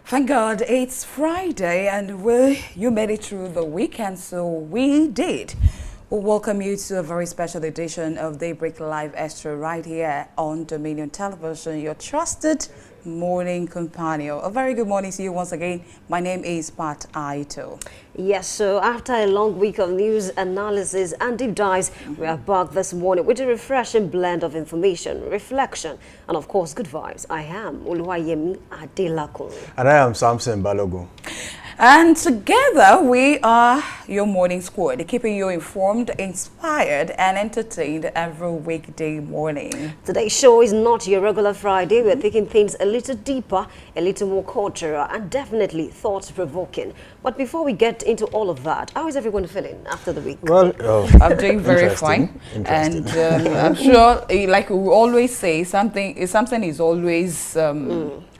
Thank God it's Friday and you made it through the weekend, so we did. We'll welcome you to a very special edition of Daybreak Live Extra right here on Dominion Television, your trusted morning companion. A very good morning to you once again. My name is Pat Aito. Yes, so after a long week of news, analysis and deep dives, we are back this morning with a refreshing blend of information, reflection, and of course, good vibes. I am Oluwayemi Adelakun. And I am Samson Balogun. And together we are your morning squad, keeping you informed, inspired, and entertained every weekday morning. Today's show is not your regular Friday. We're taking things a little deeper, a little more cultural, and definitely thought-provoking. But before we get into all of that, how is everyone feeling after the week? Well, I'm doing very fine. And I'm sure, like we always say, something is always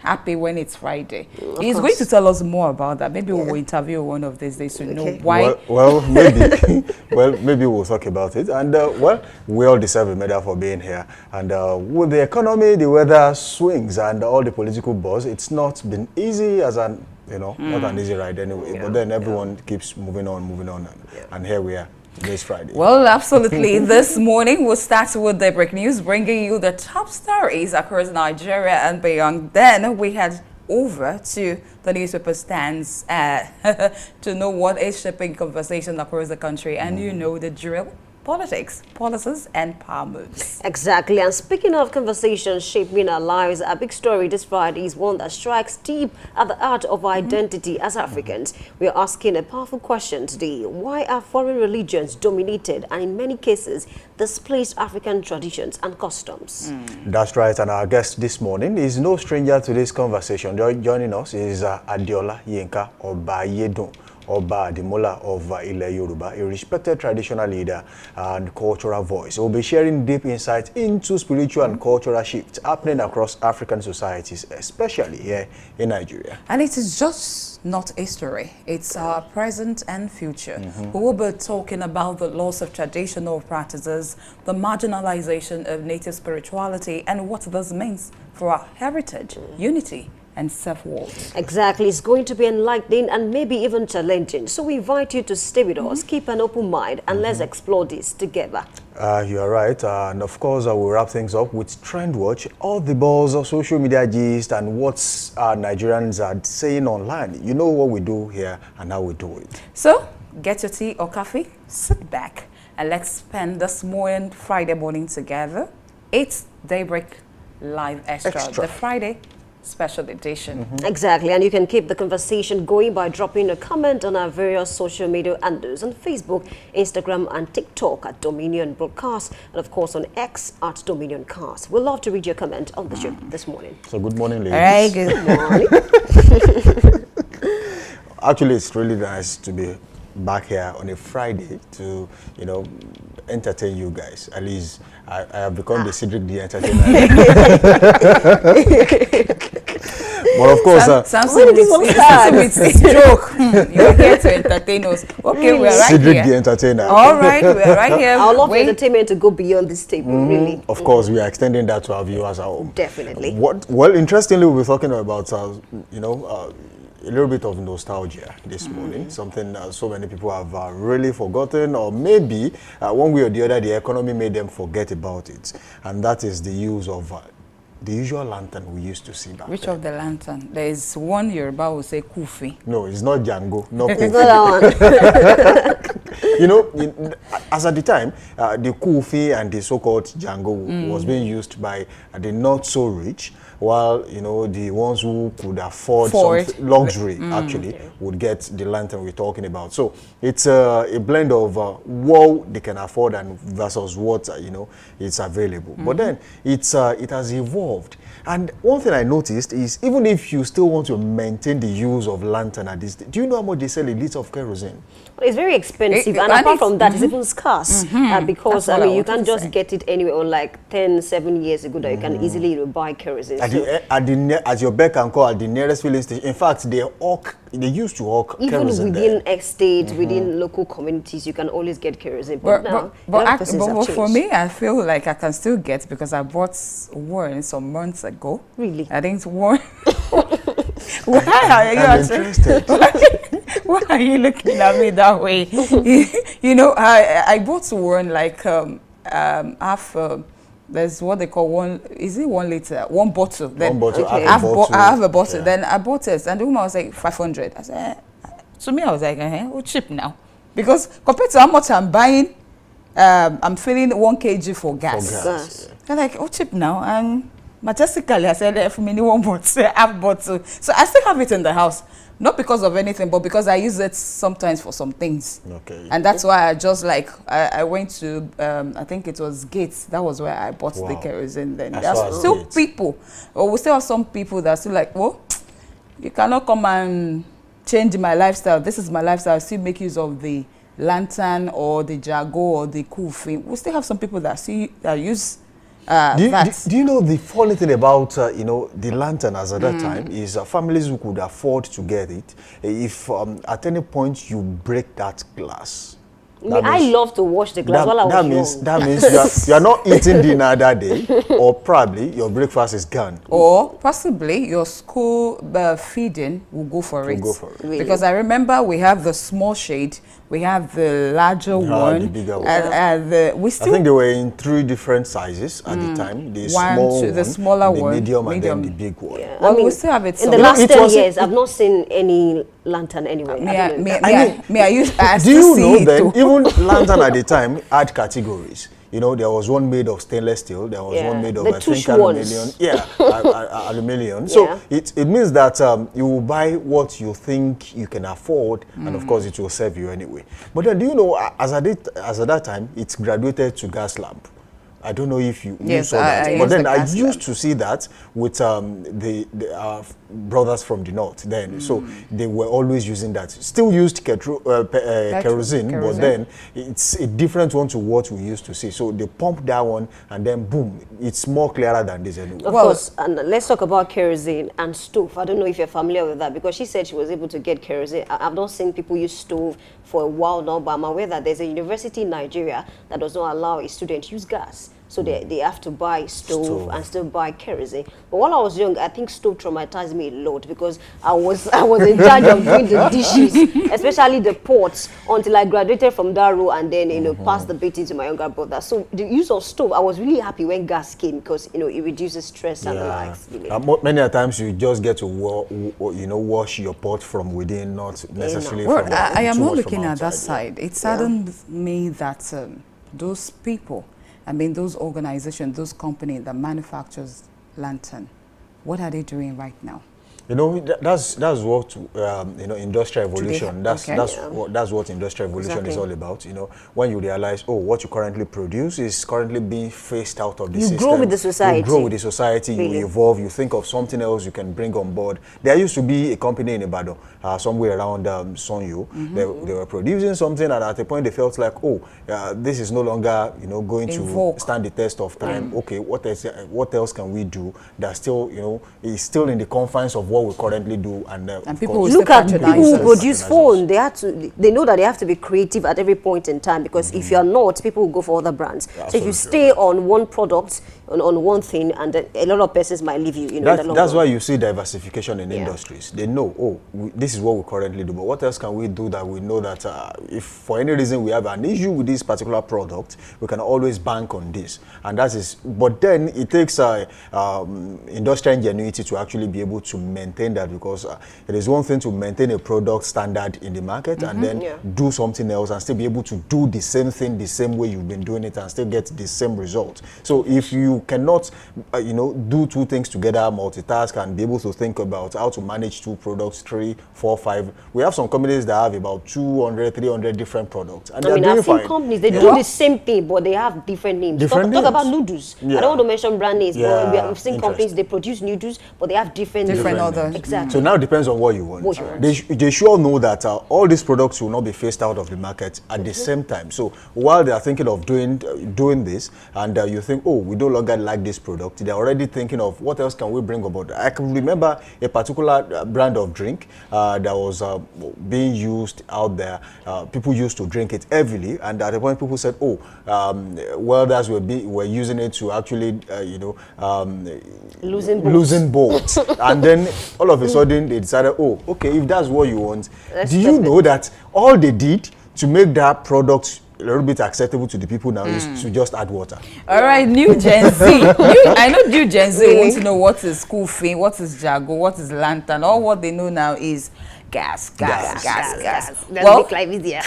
happy when it's Friday. He's going to tell us more about that. Maybe we'll interview one of these days to know why. Well, maybe. Well, maybe we'll talk about it. And well, we all deserve a medal for being here. And with the economy, the weather swings, and all the political buzz, it's not been easy as an not an easy ride anyway. But then everyone keeps moving on, and here we are. This Friday. Well, absolutely. This morning we'll start with the break news, bringing you the top stories across Nigeria and beyond. Then we head over to the newspaper stands to know what is shaping conversation across the country. And you know the drill. Politics, policies, and power moves. Exactly. And speaking of conversations shaping our lives, a big story this Friday is one that strikes deep at the heart of our identity as Africans. We are asking a powerful question today. Why are foreign religions dominated and in many cases displaced African traditions and customs? That's right. And our guest this morning is no stranger to this conversation. Joining us is Adiola Yinka Obayedun. Oba Ademola of Ile Yoruba, a respected traditional leader and cultural voice. We'll be sharing deep insights into spiritual and cultural shifts happening across African societies, especially here in Nigeria. And it is just not history, it's our present and future. We will be talking about the loss of traditional practices, the marginalization of native spirituality, and what this means for our heritage, unity, and self-worth. Exactly. It's going to be enlightening and maybe even challenging. So we invite you to stay with us, keep an open mind, and let's explore this together. You are right. And of course, we'll wrap things up with Trend Watch, all the buzz of social media gist and what Nigerians are saying online. You know what we do here and how we do it. So get your tea or coffee, sit back, and let's spend this Friday morning together. It's Daybreak Live Extra. The Friday special edition. Exactly, and you can keep the conversation going by dropping a comment on our various social media handles on Facebook, Instagram, and TikTok at Dominion Broadcast, and of course on X at Dominion Cast. We'd love to read your comment on the show this morning. So good morning, ladies. All right, good morning. Actually, it's really nice to be back here on a Friday to, you know, entertain you guys. At least I have become the Cedric the Entertainer. But of course, Samson with a joke. You're here to entertain us. Okay, we're right Cedric here. the Entertainer. All right, we're right here. I would love entertainment to go beyond this table, really. Of course, we are extending that to our viewers at home. Definitely. Well, interestingly, we'll be talking about, you know, a little bit of nostalgia this morning, something so many people have really forgotten, or maybe one way or the other, the economy made them forget about it. And that is the use of the usual lantern we used to see back Which then. of the lantern? There is one Yoruba will say Kufi. No, it's not Django, no It's Kofi. not that one. You know, as at the time, the Kofi and the so-called Django was being used by the not so rich, while, you know, the ones who could afford some luxury actually would get the lantern we're talking about. So it's a blend of what they can afford and versus what, you know, it's available. But then it has evolved. And one thing I noticed is, even if you still want to maintain the use of lantern at this, do you know how much they sell a liter of kerosene? It's very expensive, and apart from that, it's even scarce because I mean you can't just get it anywhere. Unlike 7 years ago, that you can easily buy kerosene. At your beck and call at the nearest filling station. In fact, they used to hawk even kerosene within there. estates, within local communities, you can always get kerosene. But now, but for me, I feel like I can still get, because I bought one some months ago. Really? I think it's one. Why are you I'm interested. Why are you looking at me that way? You know, I bought one like half. There's what they call one. Is it 1 liter? One bottle. Then One bottle. Okay. I I have a bottle. Yeah. Then I bought it, and the woman was like 500. I said, to me, I was like, oh, cheap now, because compared to how much I'm buying, I'm filling 1 kg for gas. Gas. I'm like, oh, cheap now. And majestically, I said, for me, one bottle, half bottle. So I still have it in the house. Not because of anything, but because I use it sometimes for some things. Okay. And that's why I just like, I went to, I think it was Gates. That was where I bought the kerosene then. As There's far as still Gates. people, or we still have some people that are still like, well, you cannot come and change my lifestyle. This is my lifestyle. I still make use of the lantern or the Jago or the Kufi. We still have some people that use do you know the funny thing about you know, the lantern as at that time is families who could afford to get it, if at any point you break that glass, I love to wash the glass while I was young. that means you are not eating dinner that day, or probably your breakfast is gone. Or possibly your school feeding will go for it. Go for it. Really? Because I remember we have the small shade, we have the larger one, the bigger one. and we I still think they were in 3 different sizes at the time. The One, small two, one, the smaller the one, medium, and medium. then the big one. Yeah. well, we still have it. In the somewhere. last it 10 was- years, I've not seen any lantern anywhere. I use. I Do still you see know it then, too. even lantern at the time had categories. You know, there was one made of stainless steel, there was Yeah. one made of, The I think, tush aluminium. ones. Yeah, aluminium. So Yeah. it means that you will buy what you think you can afford, and of course it will serve you anyway. But then, do you know, as at that time, it's graduated to gas lamp. I don't know if you Yes, saw that. I But used then the I gas used lamp. to see that with the brothers from the north then. So they were always using that. Still used kerosene, but then it's a different one to what we used to see. So they pump that one, and then boom, it's more clearer than this anyway. Of course, and let's talk about kerosene and stove. I don't know if you're familiar with that, because she said she was able to get kerosene. I've not seen people use stove for a while now, but I'm aware that there's a university in Nigeria that does not allow a student to use gas. So they have to buy stove and still buy kerosene. But while I was young, I think stove traumatized me a lot, because I was in charge of doing the dishes, especially the pots, until I graduated from that role and then, you know, passed the baton to my younger brother. So the use of stove, I was really happy when gas came, because, you know, it reduces stress and the likes. Really. Many a times you just get to wash your pot from within, not necessarily Well, from I am too not much from looking at that outside, yeah. side. It saddens me that those people, I mean, those organizations, those companies that manufactures lantern, What are they doing right now? You know, that's what industrial evolution. That's Yeah. that's what industrial evolution is Exactly. all about. You know, when you realize, oh, what you currently produce is currently being phased out of the You system. grow with the society. You grow with the society. Really. You evolve. You think of something else you can bring on board. There used to be a company in Ibadan, somewhere around Sonyo. They were producing something, and at a point they felt like, oh, this is no longer going In to vogue. stand the test of time. Okay, what else can we do that still is still in the confines of what we currently do, and people will Look still at patronize people who us. produce phone. They know that they have to be creative at every point in time, because if you are not, people will go for other brands. So if Absolutely. you stay on one product, on one thing, and then a lot of persons might leave you. In the long That's run. why you see diversification in Yeah. industries. They know, oh, this is what we currently do, but what else can we do that we know that if for any reason we have an issue with this particular product, we can always bank on this. And that is, but then it takes industrial ingenuity to actually be able to maintain that, because it is one thing to maintain a product standard in the market and then Yeah. do something else and still be able to do the same thing the same way you've been doing it and still get the same result. So if you cannot do two things together, multitask, and be able to think about how to manage two products, 3, 4, 5, we have some companies that have about 200, 300 different products, and I mean, they're I've doing seen fine. companies, they Yeah. do the same thing, but they have different names. Different Talk about names. noodles. Yeah. I don't want to mention brand names, but Yeah, we've seen companies, they produce noodles, but they have different Different names. others. Exactly. So now it depends on what you want. What you want. They should all know that all these products will not be phased out of the market at the same time. So while they are thinking of doing this, and you think, oh, we no longer like this product, they're already thinking of what else can we bring about. I can remember a particular brand of drink that was being used out there. People used to drink it heavily, and at the point people said, oh, welders were using it to actually, Losing bolts. And then all of a sudden they decided, oh, okay, if that's what you want, Let's do you stop know that all they did to make that product a little bit acceptable to the people now is to just add water? All right, new Gen Z. I know new Gen Z want to know what is Koofing, what is Jago, what is Lantern. All what they know now is gas. That's Well, make life easier.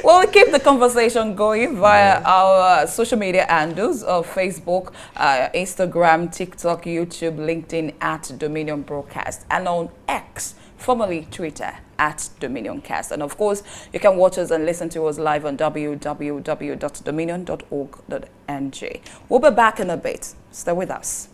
well, we keep the conversation going via our social media handles of Facebook, Instagram, TikTok, YouTube, LinkedIn at Dominion Broadcast, and on X, formerly Twitter, at DominionCast. And of course, you can watch us and listen to us live on www.dominion.org.ng. We'll be back in a bit. Stay with us.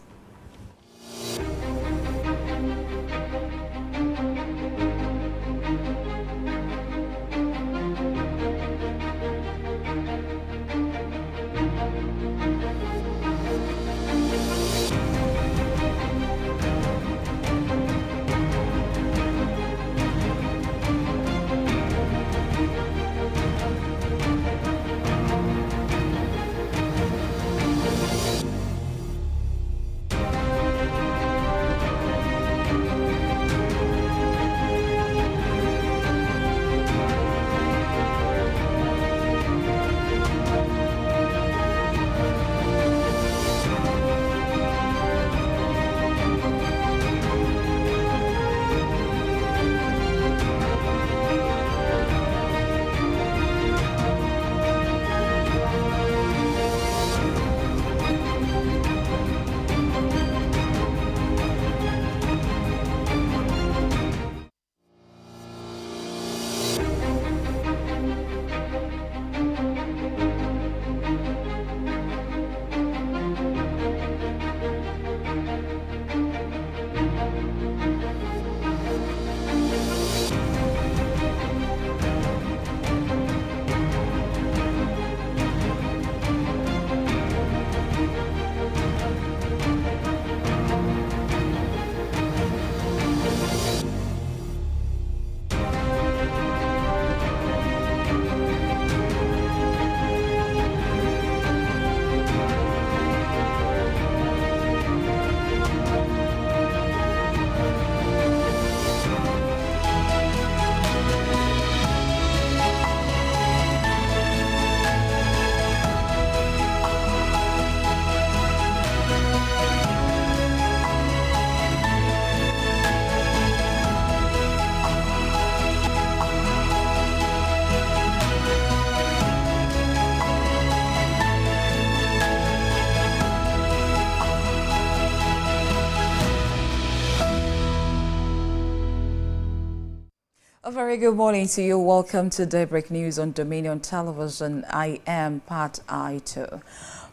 A very good morning to you. Welcome to Daybreak News on Dominion Television. I am Pat Aito.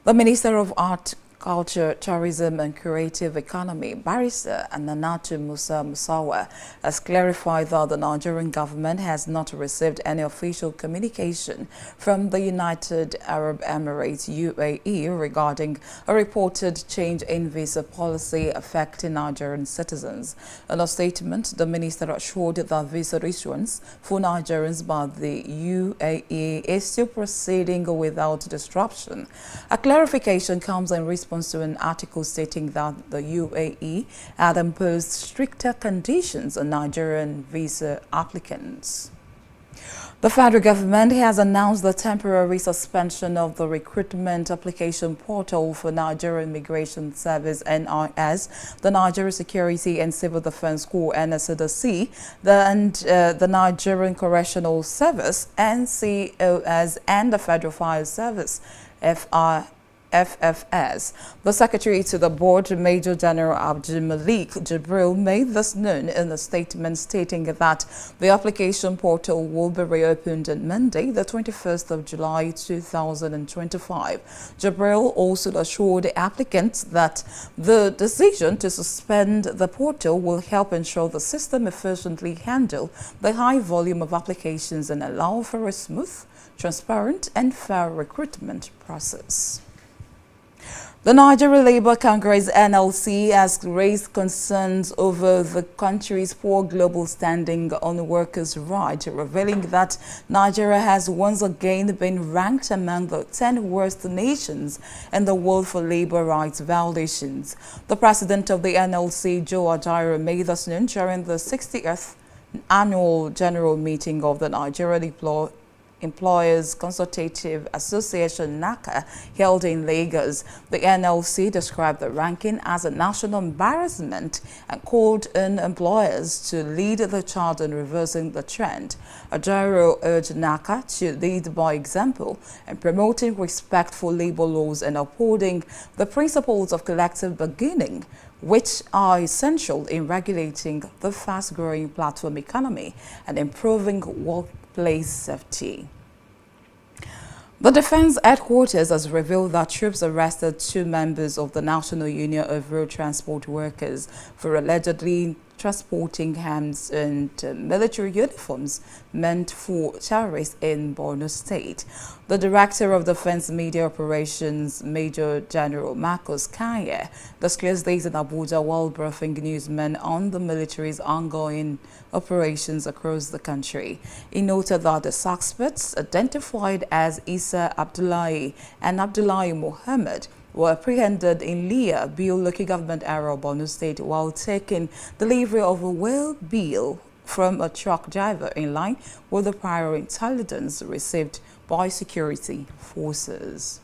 The Minister of Art, Culture, Tourism and Creative Economy, Barrister Ananatu Musa Musawa, has clarified that the Nigerian government has not received any official communication from the United Arab Emirates UAE regarding a reported change in visa policy affecting Nigerian citizens. In a statement, the minister assured that visa issuance for Nigerians by the UAE is still proceeding without disruption. A clarification comes in response to an article stating that the UAE had imposed stricter conditions on Nigerian visa applicants. The federal government has announced the temporary suspension of the recruitment application portal for Nigerian Immigration Service (NIS), the Nigeria Security and Civil Defense Corps (NSCDC), the Nigerian Correctional Service (NCOS), and the Federal Fire Service FFS. The Secretary to the Board, Major General Abdul Malik Jibril, made this known in a statement stating that the application portal will be reopened on Monday, the 21st of July 2025. Jibril also assured the applicants that the decision to suspend the portal will help ensure the system efficiently handle the high volume of applications and allow for a smooth, transparent and fair recruitment process. The Nigeria Labour Congress (NLC) has raised concerns over the country's poor global standing on workers' rights, revealing that Nigeria has once again been ranked among the 10 worst nations in the world for labor rights violations. The president of the NLC, Joe Ajaero, made this known during the 60th annual general meeting of the Nigerian Employers Consultative Association (NACA) held in Lagos. The NLC described the ranking as a national embarrassment and called on employers to lead the charge in reversing the trend. Ajaero urged NACA to lead by example in promoting respect for labor laws and upholding the principles of collective bargaining, which are essential in regulating the fast-growing platform economy and improving workplace safety. The Defense Headquarters has revealed that troops arrested 2 members of the National Union of Road Transport Workers for allegedly transporting arms and military uniforms meant for terrorists in Borno State. The Director of Defense Media Operations, Major General Marcus Kanye, disclosed this in Abuja while briefing newsmen on the military's ongoing operations across the country. He noted that the suspects, identified as Isa Abdullahi and Abdullahi Mohammed, were apprehended in Leah, Bill local government area of Borno State while taking delivery of a whale bill from a truck driver in line with the prior intelligence received by security forces.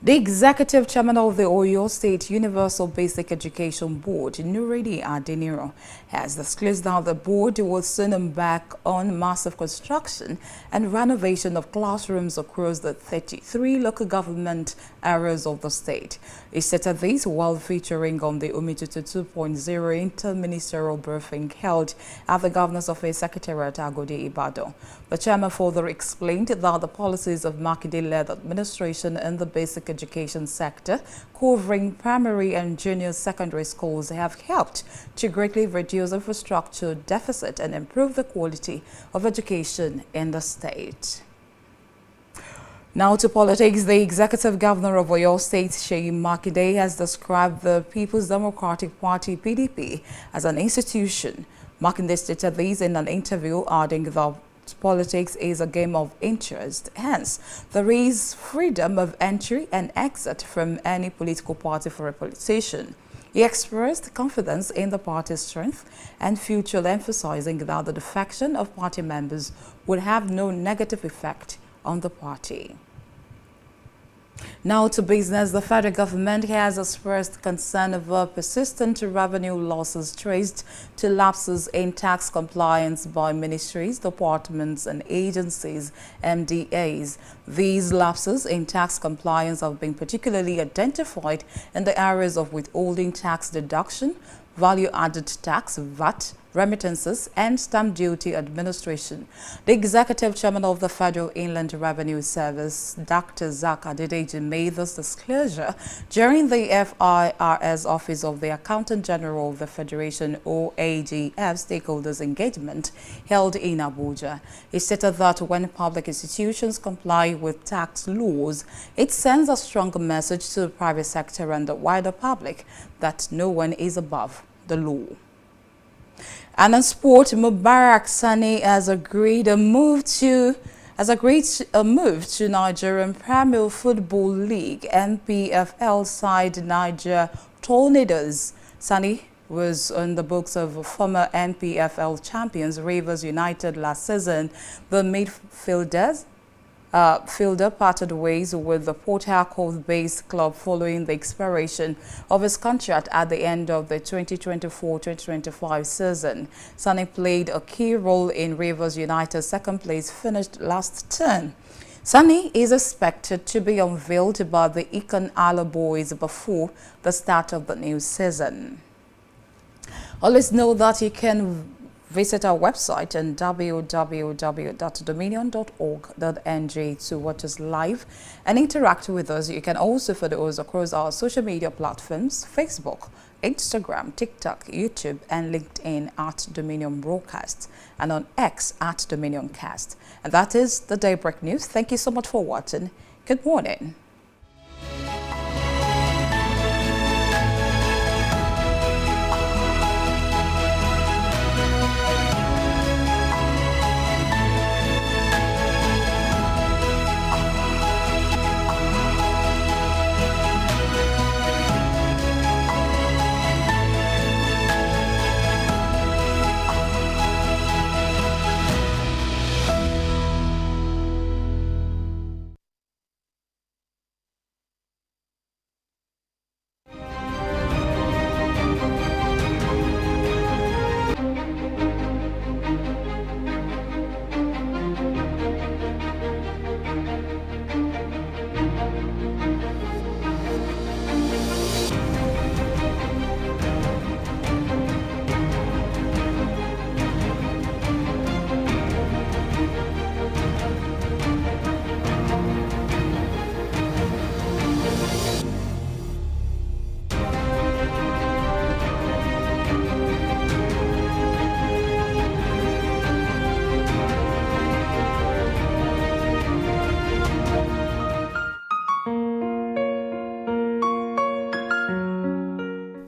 The Executive Chairman of the Oyo State Universal Basic Education Board, Nuredi Adeniro, has disclosed that the board will soon embark on massive construction and renovation of classrooms across the 33 local government areas of the state. He stated this while featuring on the Umitutu 2.0 inter-ministerial briefing held at the Governor's Office Secretariat Agodi Ibadan. The chairman further explained that the policies of Makinde-led administration in the basic education sector, covering primary and junior secondary schools, have helped to greatly reduce infrastructure deficit and improve the quality of education in the state. Now to politics. The Executive Governor of Oyo State, Seyi Makinde, has described the People's Democratic Party (PDP) as an institution. Makinde stated this in an interview, adding that politics is a game of interest. Hence, there is freedom of entry and exit from any political party for a politician. He expressed confidence in the party's strength and future, emphasizing that the defection of party members would have no negative effect on the party. Now to business. The federal government has expressed concern over persistent revenue losses traced to lapses in tax compliance by ministries, departments and agencies, MDAs. These lapses in tax compliance have been particularly identified in the areas of withholding tax deduction, value-added tax, VAT, Remittances and Stamp Duty Administration. The Executive Chairman of the Federal Inland Revenue Service, Dr. Zak Adedeji, made this disclosure during the FIRS Office of the Accountant General of the Federation OAGF Stakeholders Engagement held in Abuja. He stated that when public institutions comply with tax laws, it sends a strong message to the private sector and the wider public that no one is above the law. And in sport, Mubarak Sani has agreed a move to Nigerian Premier Football League (NPFL) side Niger Tornadoes. Sani was on the books of former NPFL champions Rivers United last season. The midfielder parted ways with the Port Harcourt-based club following the expiration of his contract at the end of the 2024-2025 season. Sani played a key role in Rivers United's second-place finish last term. Sani is expected to be unveiled by the Ikon Ala boys before the start of the new season. Always know that you can visit our website on www.dominion.org.ng to watch us live and interact with us. You can also follow us across our social media platforms, Facebook, Instagram, TikTok, YouTube, and LinkedIn at Dominion Broadcast, and on X at Dominion Cast. And that is the Daybreak News. Thank you so much for watching. Good morning.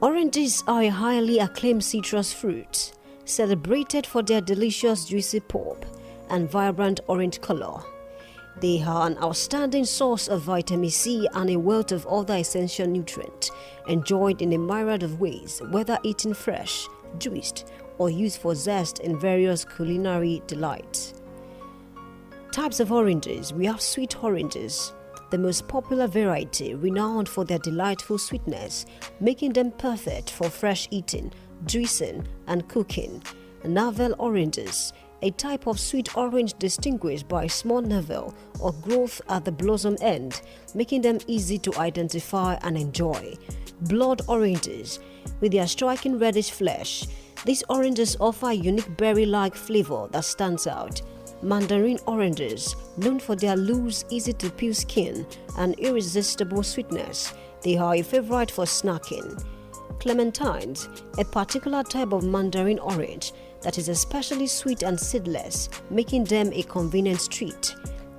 Oranges are a highly acclaimed citrus fruit, celebrated for their delicious juicy pulp and vibrant orange color. They are an outstanding source of vitamin C and a wealth of other essential nutrients, enjoyed in a myriad of ways, whether eaten fresh, juiced, or used for zest in various culinary delights. Types of oranges: we have sweet oranges, the most popular variety, renowned for their delightful sweetness, making them perfect for fresh eating, juicing, and cooking. Navel oranges, a type of sweet orange distinguished by a small navel or growth at the blossom end, making them easy to identify and enjoy. Blood oranges, with their striking reddish flesh, these oranges offer a unique berry-like flavor that stands out. Mandarin oranges, known for their loose, easy-to-peel skin and irresistible sweetness, they are a favorite for snacking. Clementines, a particular type of mandarin orange that is especially sweet and seedless, making them a convenient treat.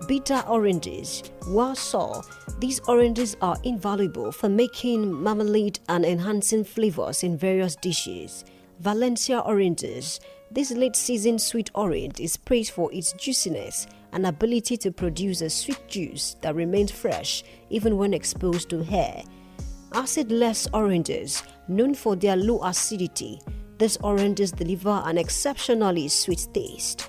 Bitter oranges, well sour, these oranges are invaluable for making marmalade and enhancing flavors in various dishes. Valencia oranges, this late-season sweet orange is praised for its juiciness and ability to produce a sweet juice that remains fresh even when exposed to air. Acidless oranges, known for their low acidity, these oranges deliver an exceptionally sweet taste.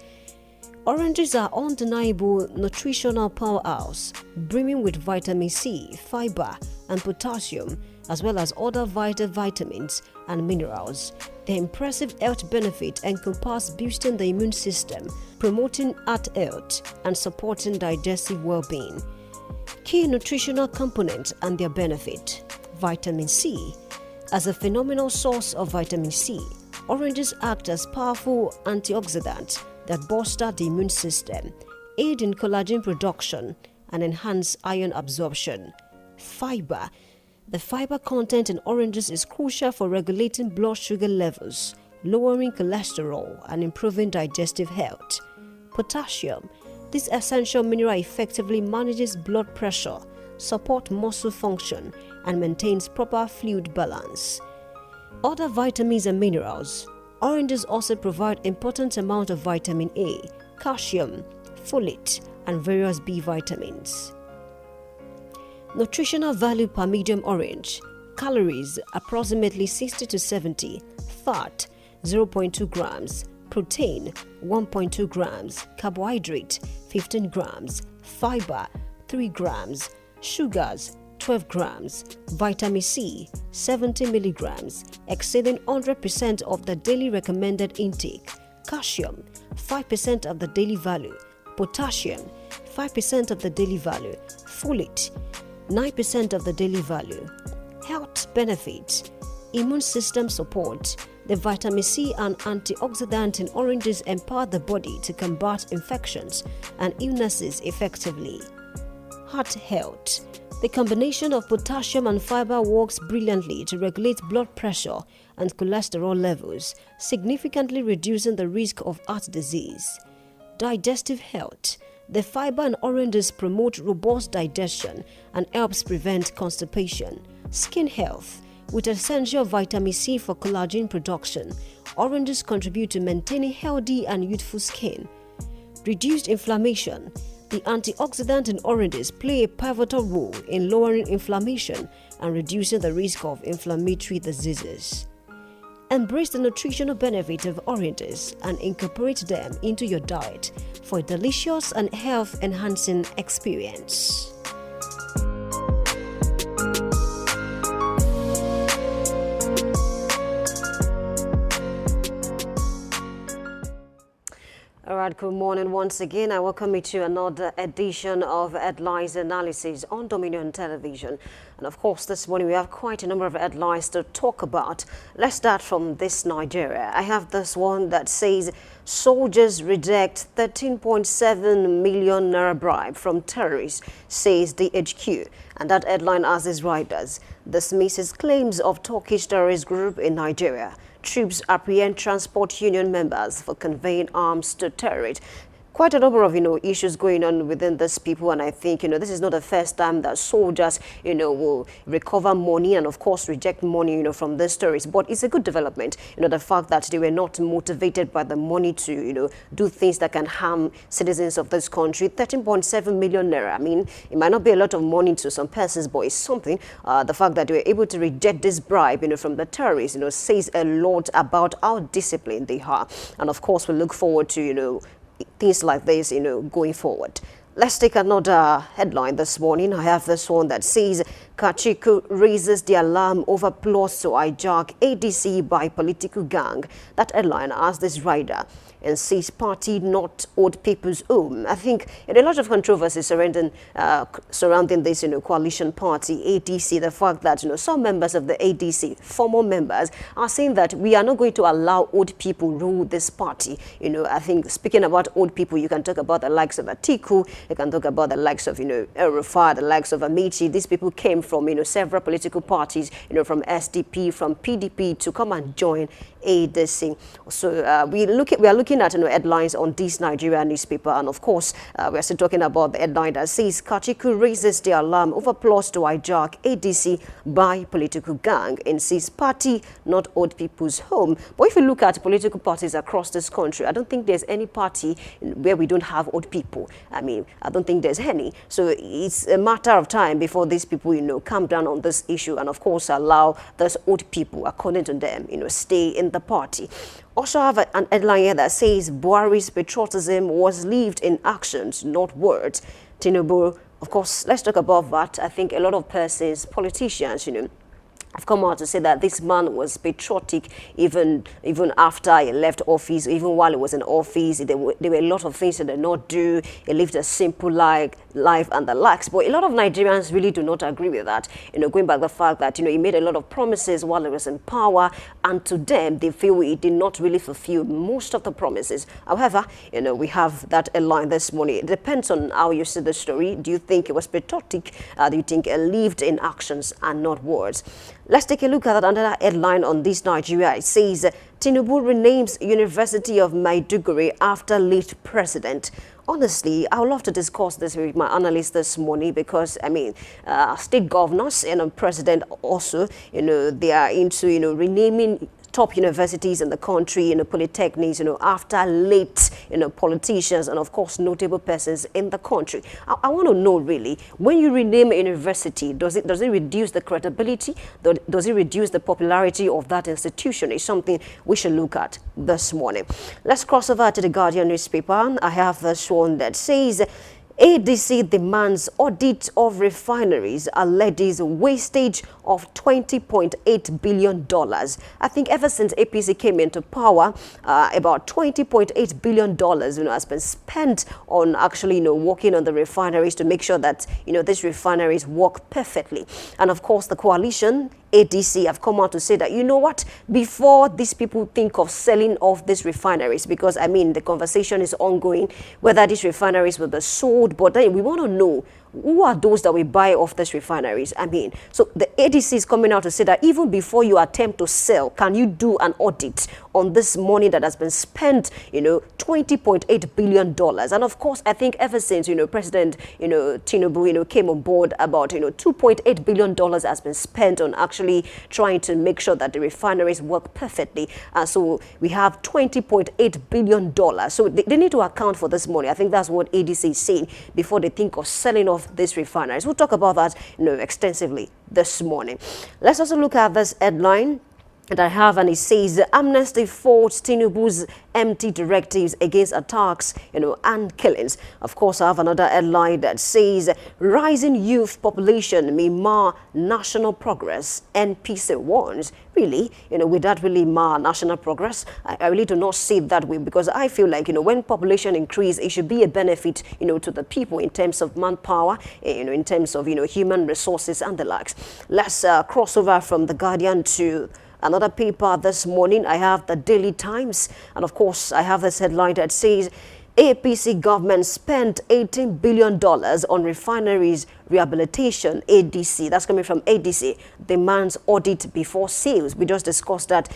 Oranges are undeniable nutritional powerhouse, brimming with vitamin C, fiber, and potassium, as well as other vital vitamins and minerals. Their impressive health benefits encompass boosting the immune system, promoting heart health, and supporting digestive well-being. Key nutritional components and their benefit. Vitamin C. As a phenomenal source of vitamin C, Oranges act as powerful antioxidants that bolster the immune system, aid in collagen production, and enhance iron absorption. Fiber. The fiber content in oranges is crucial for regulating blood sugar levels, lowering cholesterol, and improving digestive health. Potassium. This essential mineral effectively manages blood pressure, supports muscle function, and maintains proper fluid balance. Other vitamins and minerals. Oranges also provide important amount of vitamin A, calcium, folate, and various B vitamins. Nutritional value per medium orange. Calories approximately 60 to 70, fat 0.2 grams, protein 1.2 grams, carbohydrate 15 grams, fiber 3 grams, sugars 12 grams, vitamin C 70 milligrams, exceeding 100% of the daily recommended intake, calcium 5% of the daily value, potassium 5% of the daily value, folate 9% of the daily value. Health benefits. Immune system support. The vitamin C and antioxidant in oranges empower the body to combat infections and illnesses effectively. Heart health. The combination of potassium and fiber works brilliantly to regulate blood pressure and cholesterol levels, significantly reducing the risk of heart disease. Digestive health. The fiber in oranges promote robust digestion and helps prevent constipation. Skin health. With essential vitamin C for collagen production, oranges contribute to maintaining healthy and youthful skin. Reduced inflammation. The antioxidant in oranges play a pivotal role in lowering inflammation and reducing the risk of inflammatory diseases. Embrace the nutritional benefit of oranges and incorporate them into your diet for a delicious and health-enhancing experience. All right, good morning once again. I welcome you to another edition of Headlines Analysis on Dominion Television. And of course, this morning we have quite a number of headlines to talk about. Let's start from this Nigeria. I have this one that says soldiers reject 13.7 million naira bribe from terrorists, says the HQ. And that headline has its writers. Dismisses claims of Turkish terrorist group in Nigeria. Troops apprehend transport union members for conveying arms to terrorists. Quite a number of, issues going on within these people. And I think, this is not the first time that soldiers, will recover money and, of course, reject money, from these terrorists. But it's a good development, the fact that they were not motivated by the money to, do things that can harm citizens of this country. 13.7 million naira. I mean, it might not be a lot of money to some persons, but it's something. The fact that they were able to reject this bribe, from the terrorists, says a lot about how disciplined they are. And, of course, we look forward to, things like this, going forward. Let's take another headline this morning. I have this one that says Kachiku raises the alarm over plots to hijack ADC by political gang. That headline has this rider and says party not old people's home. I think a lot of controversy surrounding this coalition party ADC. The fact that some members of the ADC, former members, are saying that we are not going to allow old people rule this party. I think speaking about old people, you can talk about the likes of Atiku, you can talk about the likes of El-Rufai, the likes of Amici. These people came from several political parties, from SDP, from PDP to come and join ADC. So we are looking at headlines on this Nigeria newspaper, and of course we are still talking about the headline that says Kachiku raises the alarm over plots to hijack ADC by political gang and says party not old people's home. But if you look at political parties across this country, I don't think there's any party where we don't have old people. I mean, I don't think there's any. So it's a matter of time before these people, calm down on this issue and, of course, allow those old people, according to them, stay in the party. Also have an headline here that says Buhari's patriotism was lived in actions, not words. Tinubu, of course, let's talk about that. I think a lot of persons, politicians, I've come out to say that this man was patriotic even after he left office, even while he was in office. There were a lot of things he did not do. He lived a simple life and the likes. But a lot of Nigerians really do not agree with that. Going back the fact that, he made a lot of promises while he was in power, and to them, they feel he did not really fulfill most of the promises. However, we have that headline this morning. It depends on how you see the story. Do you think it was patriotic? Do you think he lived in actions and not words? Let's take a look at another headline on this Nigeria. It says, Tinubu renames University of Maiduguri after late president. Honestly, I would love to discuss this with my analyst this morning because, state governors and president also, they are into, renaming top universities in the country, polytechnics, after late, politicians and, of course, notable persons in the country. I want to know, really, when you rename a university, does it reduce the credibility? Does it reduce the popularity of that institution? It's something we should look at this morning. Let's cross over to the Guardian newspaper. I have this one that says, ADC demands audit of refineries, alleges wastage of $20.8 billion. I think ever since APC came into power, about $20.8 billion has been spent on actually working on the refineries to make sure that these refineries work perfectly. And of course, the coalition ADC have come out to say that, what, before these people think of selling off these refineries, because, the conversation is ongoing, whether these refineries will be sold, but then we want to know who are those that we buy off these refineries? So the ADC is coming out to say that even before you attempt to sell, can you do an audit on this money that has been spent, $20.8 billion. And of course, I think ever since, President, Tinubu, came on board, about, $2.8 billion has been spent on actually trying to make sure that the refineries work perfectly. So we have $20.8 billion. So they need to account for this money. I think that's what ADC is saying before they think of selling off these refineries. We'll talk about that, extensively this morning. Let's also look at this headline that I have, and it says Amnesty faults Tinubu's empty directives against attacks, and killings. Of course, I have another headline that says rising youth population may mar national progress. NPC warns. Really, would that really mar national progress? I really do not see it that way, because I feel like, when population increase, it should be a benefit, to the people in terms of manpower, in terms of, human resources and the likes. Let's cross over from The Guardian to another paper this morning. I have the Daily Times, and of course I have this headline that says APC government spent $18 billion on refineries rehabilitation. ADC, that's coming from ADC, demands audit before sales. We just discussed that,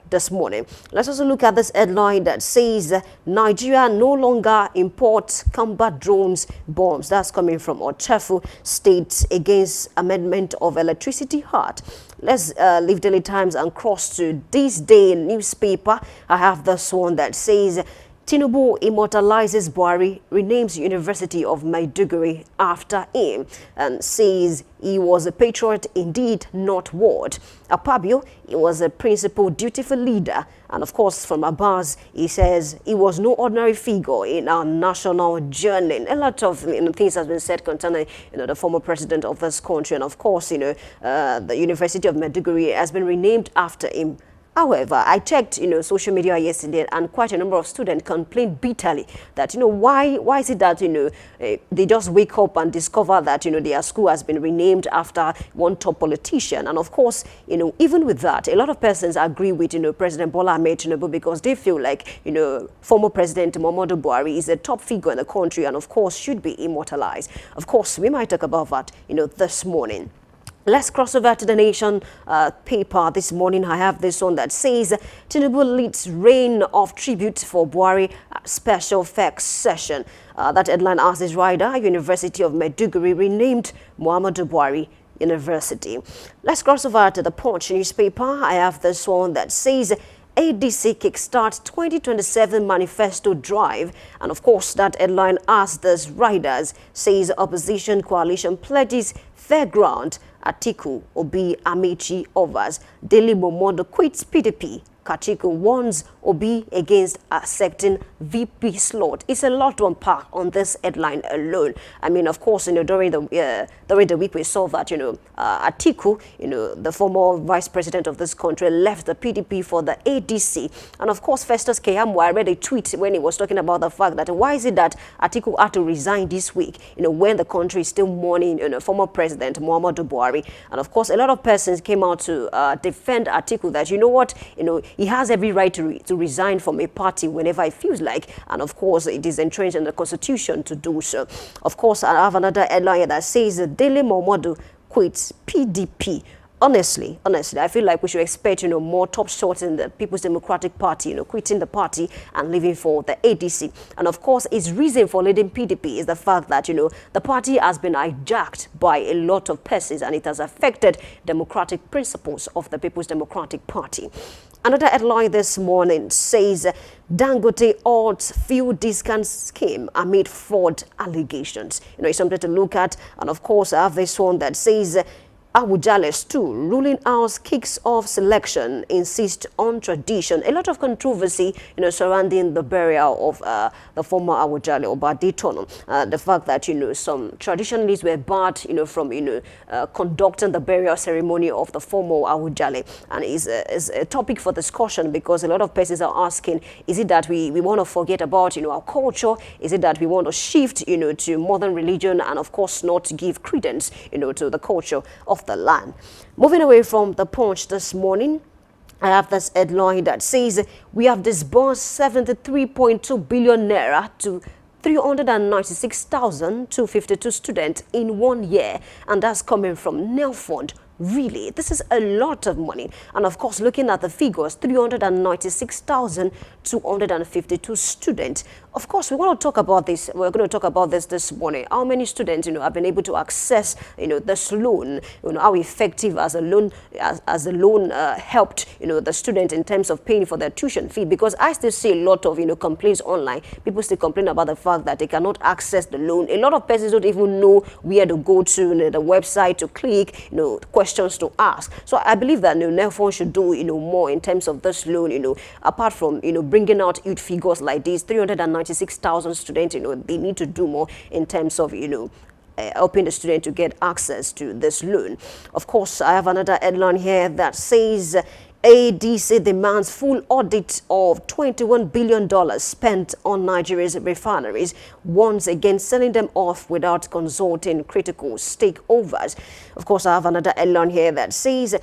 this morning. Let's also look at this headline that says Nigeria no longer imports combat drones, bombs. That's coming from Ochefu State against amendment of Electricity Act. Let's leave Daily Times and cross to This Day newspaper. I have this one that says Tinubu immortalizes Buhari, renames University of Maiduguri after him, and says he was a patriot indeed, not word. Akpabio, he was a principal, dutiful leader. And of course, from Abbas, he says he was no ordinary figure in our national journey. A lot of things has been said concerning the former president of this country. And of course, the University of Maiduguri has been renamed after him. However, I checked, social media yesterday, and quite a number of students complained bitterly that, why is it that, they just wake up and discover that, their school has been renamed after one top politician. And of course, even with that, a lot of persons agree with, President Bola Ahmed Tinubu, because they feel like, former President Muhammadu Buhari is a top figure in the country and, of course, should be immortalized. Of course, we might talk about that, this morning. Let's cross over to The Nation paper this morning. I have this one that says Tinubu leads reign of tribute for Buhari special facts session. That headline asks this rider, University of Maiduguri renamed Muhammadu Buhari University. Let's cross over to The Punch newspaper. I have this one that says ADC kickstart 2027 manifesto drive. And of course, that headline asks this riders, says opposition coalition pledges fair ground. Atiku Obi Amechi offers. Daily Momondo quits PDP Kachiko warns Obi against accepting VP slot. It's a lot to unpack on this headline alone. I mean, of course, during the week we saw that Atiku, the former vice president of this country, left the PDP for the ADC, and of course, Festus Keyamo, I read a tweet when he was talking about the fact that why is it that Atiku had to resign this week, when the country is still mourning former president Muhammadu Buhari, and of course, a lot of persons came out to defend Atiku that he has every right to resign from a party whenever he feels like, and of course it is entrenched in the constitution to do so. Of course, I have another headline that says Dele Momodu quits PDP. Honestly, I feel like we should expect, more top shots in the People's Democratic Party, quitting the party and leaving for the ADC. And of course, his reason for leading PDP is the fact that, the party has been hijacked by a lot of persons and it has affected democratic principles of the People's Democratic Party. Another headline this morning says Dangote halts fuel discount scheme amid fraud allegations. It's something to look at. And of course, I have this one that says Awujale's too, ruling house kicks off selection, insist on tradition. A lot of controversy, surrounding the burial of the former Awujale Oba Detono. The fact that, some traditionalists were barred, from, conducting the burial ceremony of the former Awujale. And is a topic for discussion because a lot of persons are asking, is it that we want to forget about, our culture? Is it that we want to shift, to modern religion and, of course, not give credence, to the culture of the land? Moving away from the Punch this morning, I have this headline that says we have disbursed 73.2 billion naira to 396,252 students in 1 year, and that's coming from NELFund. Really, this is a lot of money. And of course, looking at the figures, 396,252 students. Of course, we want to talk about this. We're going to talk about this morning. How many students, have been able to access, this loan? How effective as a loan, as the loan helped, the student in terms of paying for their tuition fee? Because I still see a lot of, complaints online. People still complain about the fact that they cannot access the loan. A lot of persons don't even know where to go to, the website to click, questions to ask. So I believe that NELFund should do more in terms of this loan, apart from bringing out huge figures like these, 396,000 students, they need to do more in terms of helping the student to get access to this loan. Of course, I have another headline here that says ADC demands full audit of $21 billion spent on Nigeria's refineries, once again selling them off without consulting critical stakeholders. Of course, I have another headline here that says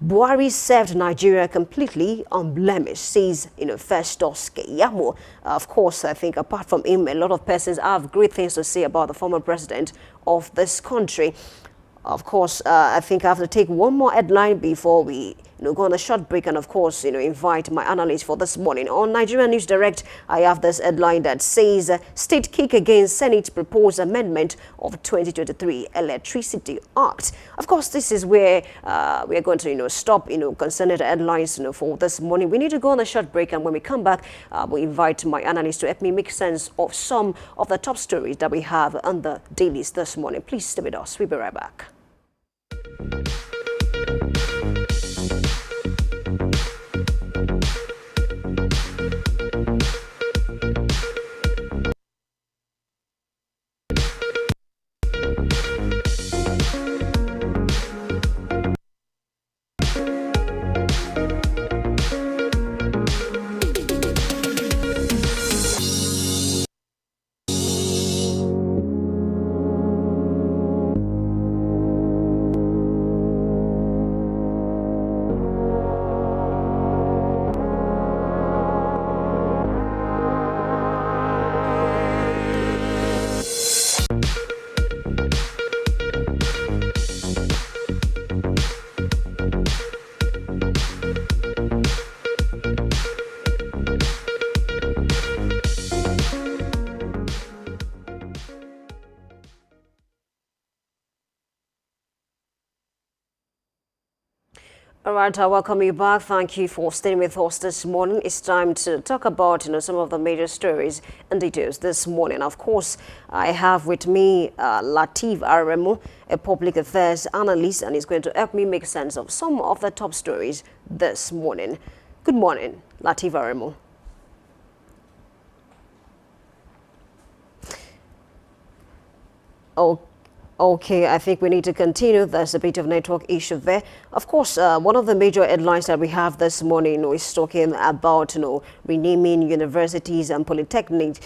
Buhari served Nigeria completely unblemished, says Festus Keyamo. Of course, I think apart from him, a lot of persons have great things to say about the former president of this country. Of course, I think I have to take one more headline before we go on a short break and, of course, invite my analyst for this morning. On Nigerian News Direct, I have this headline that says state kick against Senate proposed amendment of 2023 Electricity Act. Of course, this is where we are going to, stop, concerning the headlines, for this morning. We need to go on a short break, and when we come back, we invite my analyst to help me make sense of some of the top stories that we have on the dailies this morning. Please stay with us. We'll be right back. All right, I welcome you back. Thank you for staying with us this morning. It's time to talk about, some of the major stories and details this morning. Of course, I have with me Lateef Aremu, a public affairs analyst, and he's going to help me make sense of some of the top stories this morning. Good morning, Lateef Aremu. Oh, okay, I think we need to continue. There's a bit of network issue there. Of course, one of the major headlines that we have this morning is talking about, renaming universities and polytechnics,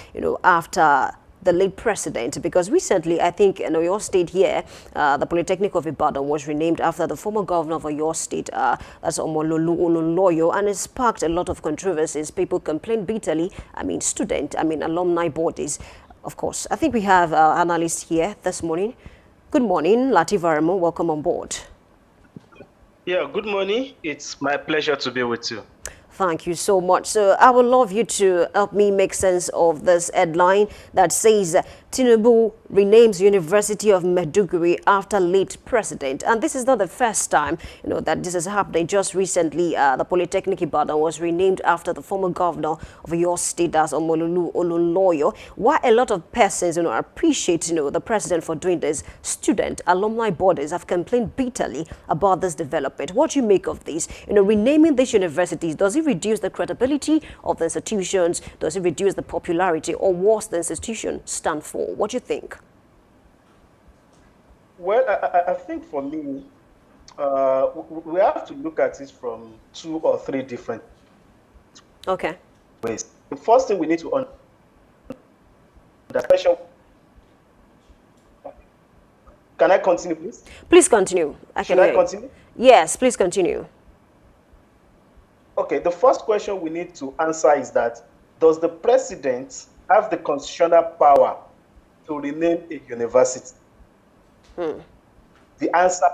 after the late president, because recently, I think in Oyo State here, the Polytechnic of Ibadan was renamed after the former governor of Oyo State, that's Omololu Olunloyo, and it sparked a lot of controversies. People complained bitterly, alumni bodies. Of course, I think we have our analyst here this morning. Good morning, Lateef Aremu. Welcome on board. Yeah, good morning. It's my pleasure to be with you. Thank you so much. So I would love you to help me make sense of this headline that says Tinubu renames University of Maiduguri after late president. And this is not the first time, that this is happening. Just recently, the Polytechnic Ibadan was renamed after the former governor of your state, as Omololu Olunloyo. Why a lot of persons, appreciate, the president for doing this, student, alumni bodies have complained bitterly about this development. What do you make of this? Renaming these universities, does it reduce the credibility of the institutions? Does it reduce the popularity, or worse, the institution stand for? What do you think? Well, I think for me, we have to look at it from 2 or 3 different ways. The first thing we need to understand. Can I continue, please? Please continue. Should I continue? Yes, please continue. Okay, the first question we need to answer is that, does the president have the constitutional power to rename a university? The answer,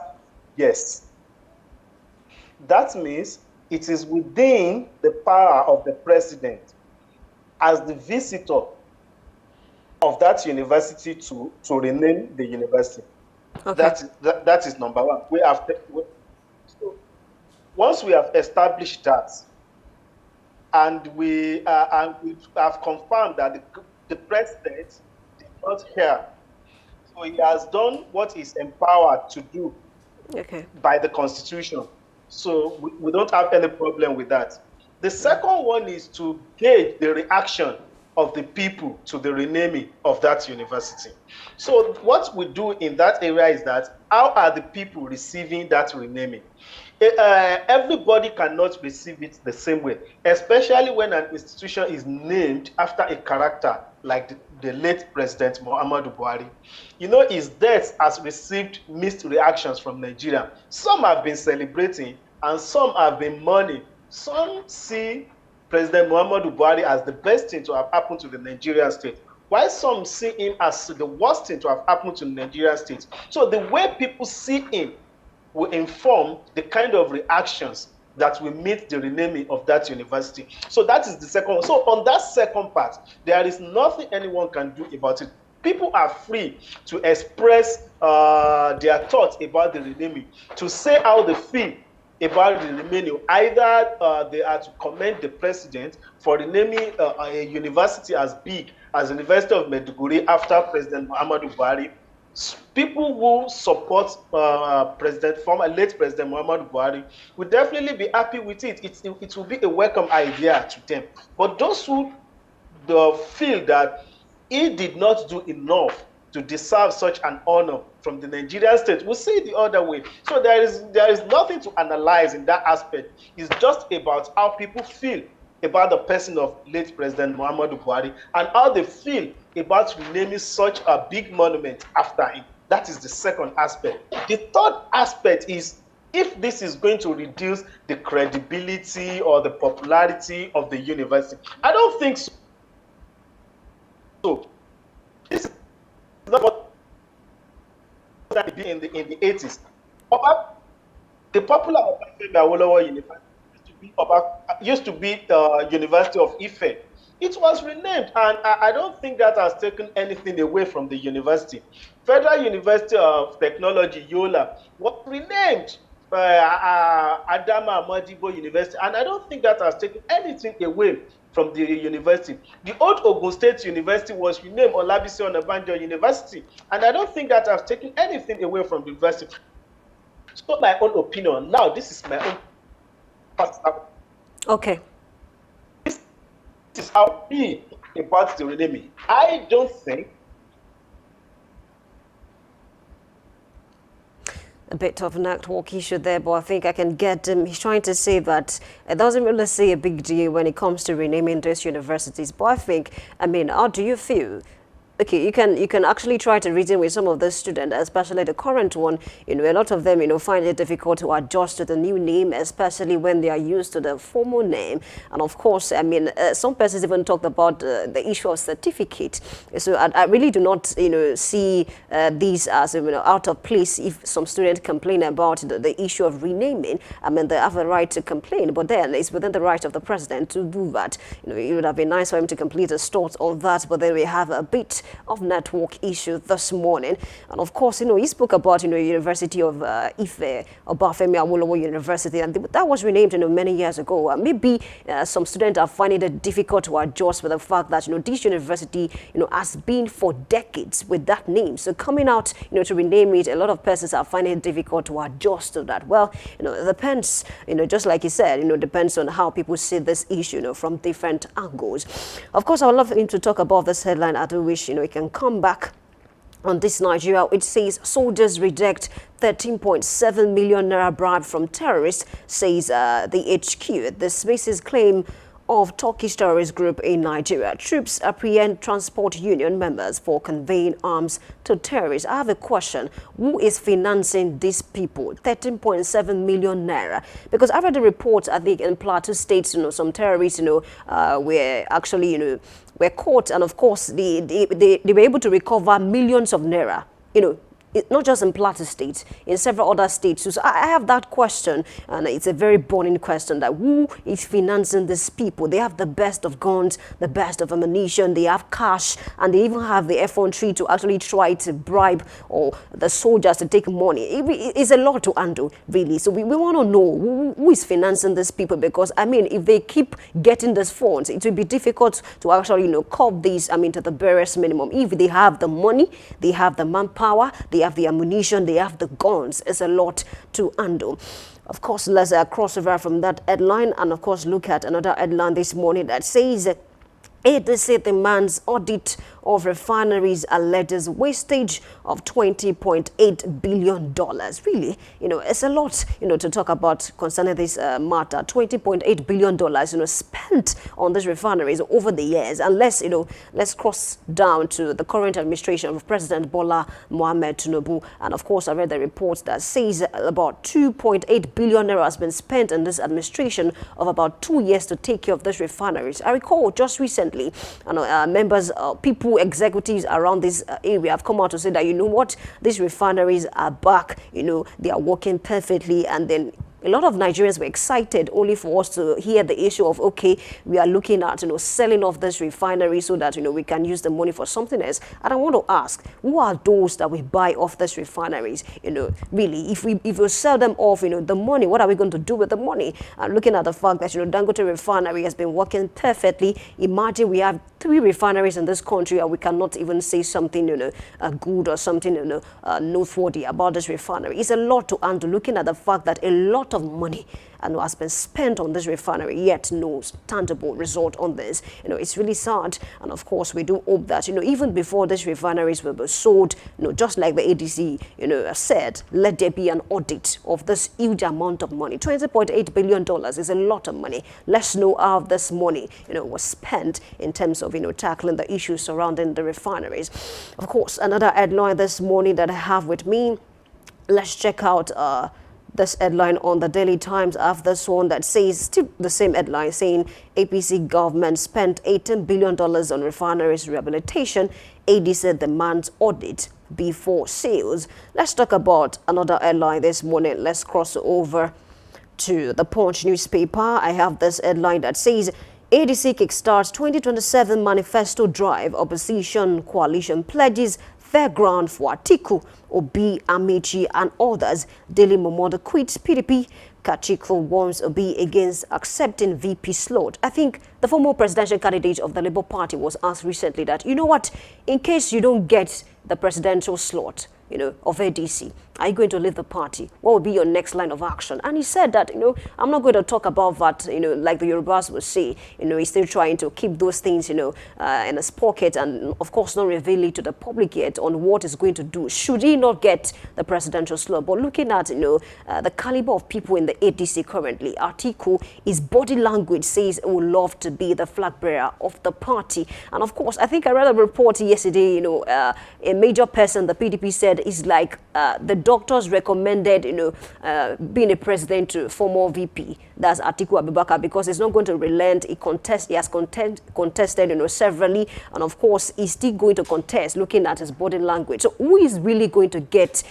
yes. That means it is within the power of the president as the visitor of that university to rename the university. Okay. That is number one. So once we have established that, and we have confirmed that the president did not hear, so he has done what is empowered to do by the Constitution. So we don't have any problem with that. The second one is to gauge the reaction of the people to the renaming of that university. So what we do in that area is that, how are the people receiving that renaming? Everybody cannot receive it the same way, especially when an institution is named after a character like the late President Muhammadu Buhari. His death has received mixed reactions from Nigeria. Some have been celebrating and some have been mourning. Some see President Muhammadu Buhari as the best thing to have happened to the Nigerian state, while some see him as the worst thing to have happened to the Nigerian state. So the way people see him will inform the kind of reactions that will meet the renaming of that university. So that is the second one. So on that second part, there is nothing anyone can do about it. People are free to express their thoughts about the renaming, to say how they feel about the renaming. Either they are to commend the president for renaming a university as big as the University of Maiduguri after President Muhammadu Buhari. People who support former late President Muhammadu Buhari will definitely be happy with it. It will be a welcome idea to them. But those who feel that he did not do enough to deserve such an honor from the Nigerian state will see it the other way. So there is nothing to analyze in that aspect. It's just about how people feel about the person of late President Muhammadu Buhari and how they feel about renaming such a big monument after him. That is the second aspect. The third aspect is, if this is going to reduce the credibility or the popularity of the university. I don't think so. So this is not what in the 80s. The popular Obafemi Awolowo University used to be University of Ife. It was renamed, and I don't think that has taken anything away from the university. Federal University of Technology, Yola, was renamed Adama Modibo University, and I don't think that has taken anything away from the university. The old Ogun State University was renamed Olabisi Onabanjo University, and I don't think that has taken anything away from the university. So my own opinion, now this is my own personal. Okay. This is how me about to rename me. I don't think a bit of a network issue there, but I think I can get him. He's trying to say that it doesn't really say a big deal when it comes to renaming these universities. But I think, I mean, how do you feel? Okay, you can actually try to reason with some of the students, especially the current one. You know, a lot of them, you know, find it difficult to adjust to the new name, especially when they are used to the formal name. And of course, I mean, some persons even talked about the issue of certificate. So I really do not, you know, see these as, you know, out of place. If some students complain about the issue of renaming, I mean, they have a right to complain, but then it's within the right of the president to do that. You know, it would have been nice for him to complete his thoughts on that, but then we have a bit of network issue this morning. And of course, you know, he spoke about, you know, University of Ife, Obafemi Awolowo University, and that was renamed, you know, many years ago. Maybe some students are finding it difficult to adjust with the fact that, you know, this university, you know, has been for decades with that name. So coming out, you know, to rename it, a lot of persons are finding it difficult to adjust to that. Well, you know, it depends, you know, just like he said, you know, depends on how people see this issue, you know, from different angles. Of course, I would love him to talk about this headline. I do wish, you know, he can come back on this Nigeria. It says soldiers reject 13.7 million naira bribe from terrorists, says the HQ. This bases claim of Turkish terrorist group in Nigeria. Troops apprehend transport union members for conveying arms to terrorists. I have a question. Who is financing these people? 13.7 million naira. Because I read the reports, I think, in Plateau State, you know, some terrorists, you know, were actually, you know, were caught, and of course they were able to recover millions of naira, you know, not just in Plateau State, in several other states. So I have that question, and it's a very burning question, that who is financing these people? They have the best of guns, the best of ammunition, they have cash, and they even have the effrontery to actually try to bribe or the soldiers to take money. It's a lot to handle, really. So we want to know who is financing these people, because, I mean, if they keep getting these funds, it will be difficult to actually, you know, curb these, I mean, to the barest minimum. If they have the money, they have the manpower, they have the ammunition, they have the guns. It's a lot to handle. Of course, let's cross over from that headline and, of course, look at another headline this morning that says ADC demands audit of refineries alleges wastage of $20.8 billion. Really, you know, it's a lot, you know, to talk about concerning this matter. $20.8 billion, you know, spent on these refineries over the years. And let's, you know, let's cross down to the current administration of President Bola Mohamed Tinubu. And of course, I read the report that says about 2.8 billion naira has been spent in this administration of about 2 years to take care of these refineries. I recall just recently, you know, members, people, executives around this area have come out to say that, you know what, these refineries are back, you know, they are working perfectly, and then a lot of Nigerians were excited only for us to hear the issue of, okay, we are looking at, you know, selling off this refinery so that, you know, we can use the money for something else. And I want to ask, who are those that we buy off these refineries? You know, really, if we sell them off, you know, the money, what are we going to do with the money? And looking at the fact that, you know, Dangote refinery has been working perfectly. Imagine we have 3 refineries in this country and we cannot even say something, you know, good or something, you know, noteworthy about this refinery. It's a lot to handle, looking at the fact that a lot of money and has been spent on this refinery, yet no tangible result on this. You know, it's really sad. And of course, we do hope that, you know, even before these refineries will be sold, you know, just like the ADC, you know, said, let there be an audit of this huge amount of money. $20.8 billion is a lot of money. Let's know how this money, you know, was spent in terms of, you know, tackling the issues surrounding the refineries. Of course, another headline this morning that I have with me, let's check out this headline on the Daily Times. I have this one that says, still the same headline, saying APC government spent $18 billion on refineries rehabilitation. ADC demands audit before sales. Let's talk about another headline this morning. Let's cross over to the Punch newspaper. I have this headline that says, ADC kickstarts 2027 manifesto drive. Opposition coalition pledges fair ground for Atiku, Obi, Amici, and others. Daily Momodu quits PDP. Kachiko warns Obi against accepting VP slot. I think the former presidential candidate of the Labour Party was asked recently that, you know what, in case you don't get the presidential slot, you know, of ADC, Are you going to leave the party? What would be your next line of action? And he said that, I'm not going to talk about that, like the Yorubas would say, he's still trying to keep those things, in his pocket and, of course, not reveal it to the public yet on what he's going to do should he not get the presidential slot. But looking at, the caliber of people in the ADC currently, Atiku, his body language says he would love to be the flag bearer of the party. And, of course, I think I read a report yesterday, a major person, the PDP said, is like the doctors recommended, being a president to former VP, that's Atiku Abubakar, because he's not going to relent. He has contested, severally, and of course, he's still going to contest, looking at his body language. So, who is really going to get,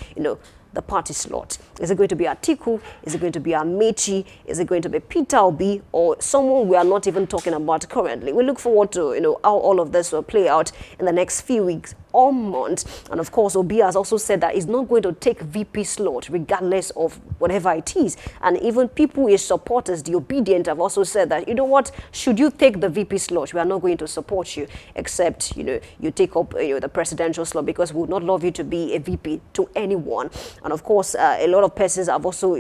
the party slot? Is it going to be Atiku? Is it going to be Amechi? Is it going to be Peter Obi, or someone we are not even talking about currently? We look forward to, how all of this will play out in the next few weeks or months. And of course, Obi has also said that he's not going to take VP slot regardless of whatever it is. And even people, his supporters, the obedient, have also said that, what, should you take the VP slot, we are not going to support you, except, you take up the presidential slot, because we would not love you to be a VP to anyone. And of course, a lot of persons have also,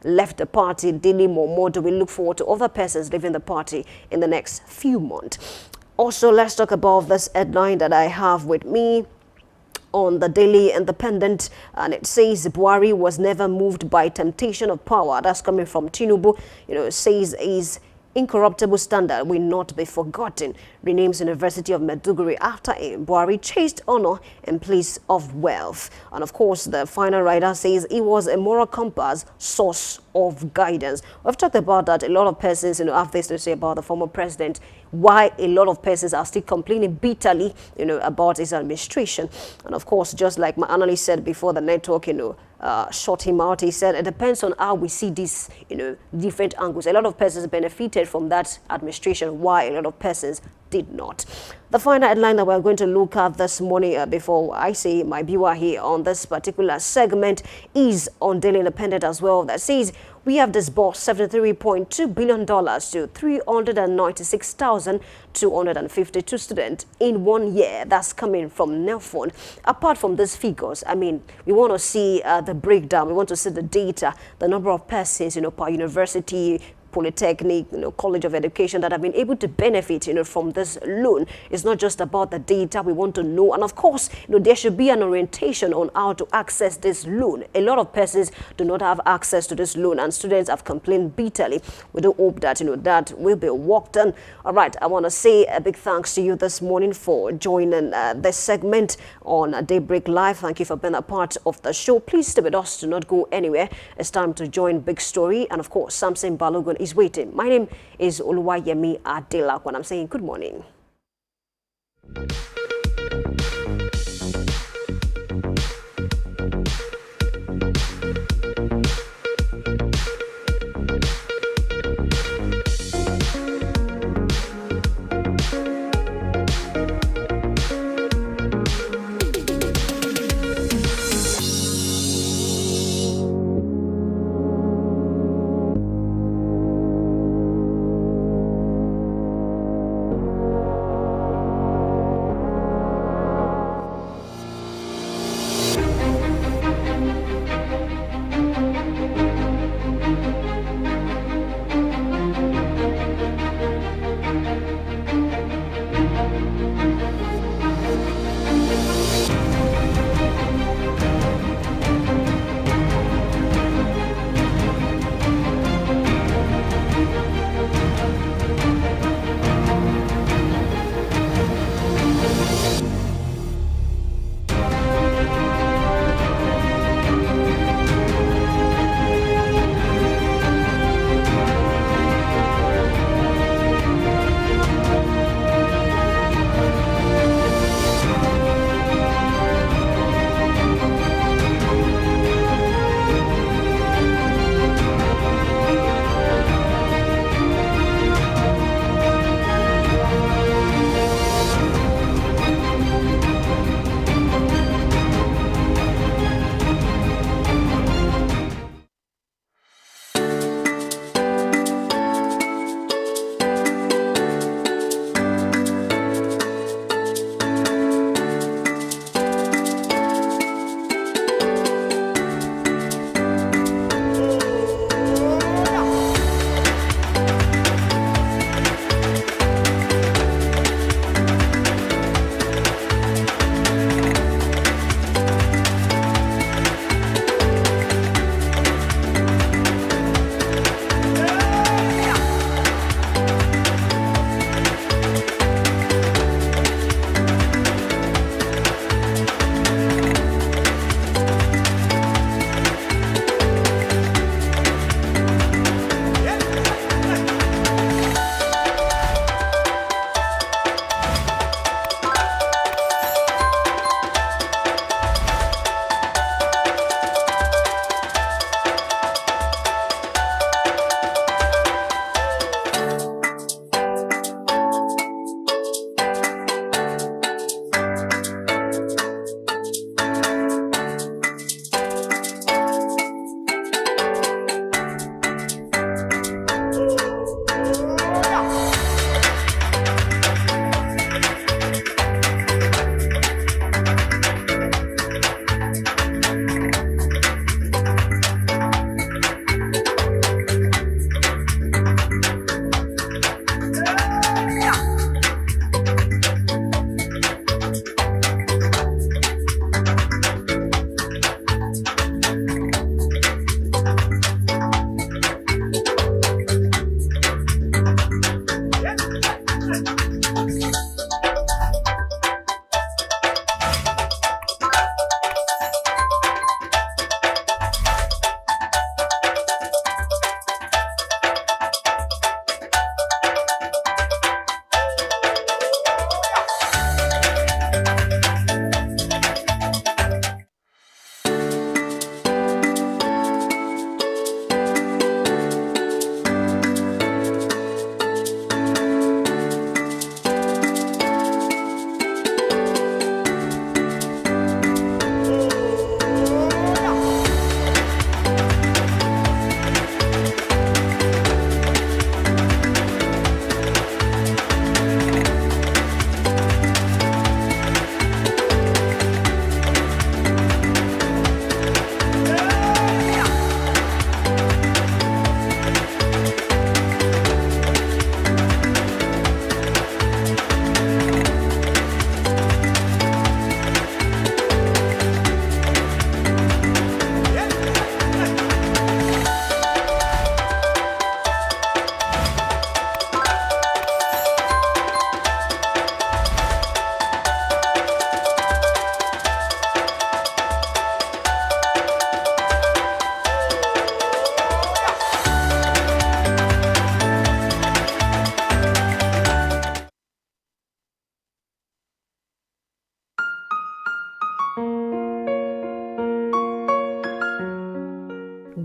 left the party. Daily Momodu will look forward to other persons leaving the party in the next few months. Also, let's talk about this headline that I have with me on the Daily Independent, and it says Buhari was never moved by temptation of power. That's coming from Tinubu. It says his incorruptible standard will not be forgotten. Renames University of Maiduguri after him. Buhari chased honor in place of wealth. And of course, the final writer says he was a moral compass, source of guidance. We've talked about that. A lot of persons, have this to say about the former president. Why a lot of persons are still complaining bitterly, about his administration. And of course, just like my analyst said before the network, shot him out. He said it depends on how we see these, different angles. A lot of persons benefited from that administration, while a lot of persons did not. The final headline that we're going to look at this morning, before I say my viewer here on this particular segment, is on Daily Independent as well, that says we have disbursed $73.2 billion to 396,252 students in 1 year. That's coming from NELFON. Apart from these figures, we want to see the breakdown. We want to see the data, the number of persons, per university, Polytechnic, College of Education that have been able to benefit, from this loan. It's not just about the data. We want to know, and of course, there should be an orientation on how to access this loan. A lot of persons do not have access to this loan, and students have complained bitterly. We do hope that, that will be worked on. All right, I want to say a big thanks to you this morning for joining this segment on Daybreak Live. Thank you for being a part of the show. Please stay with us. Do not go anywhere. It's time to join Big Story, and of course, Samson Balogun is waiting. My name is Oluwayemi Adela, when I'm saying good morning.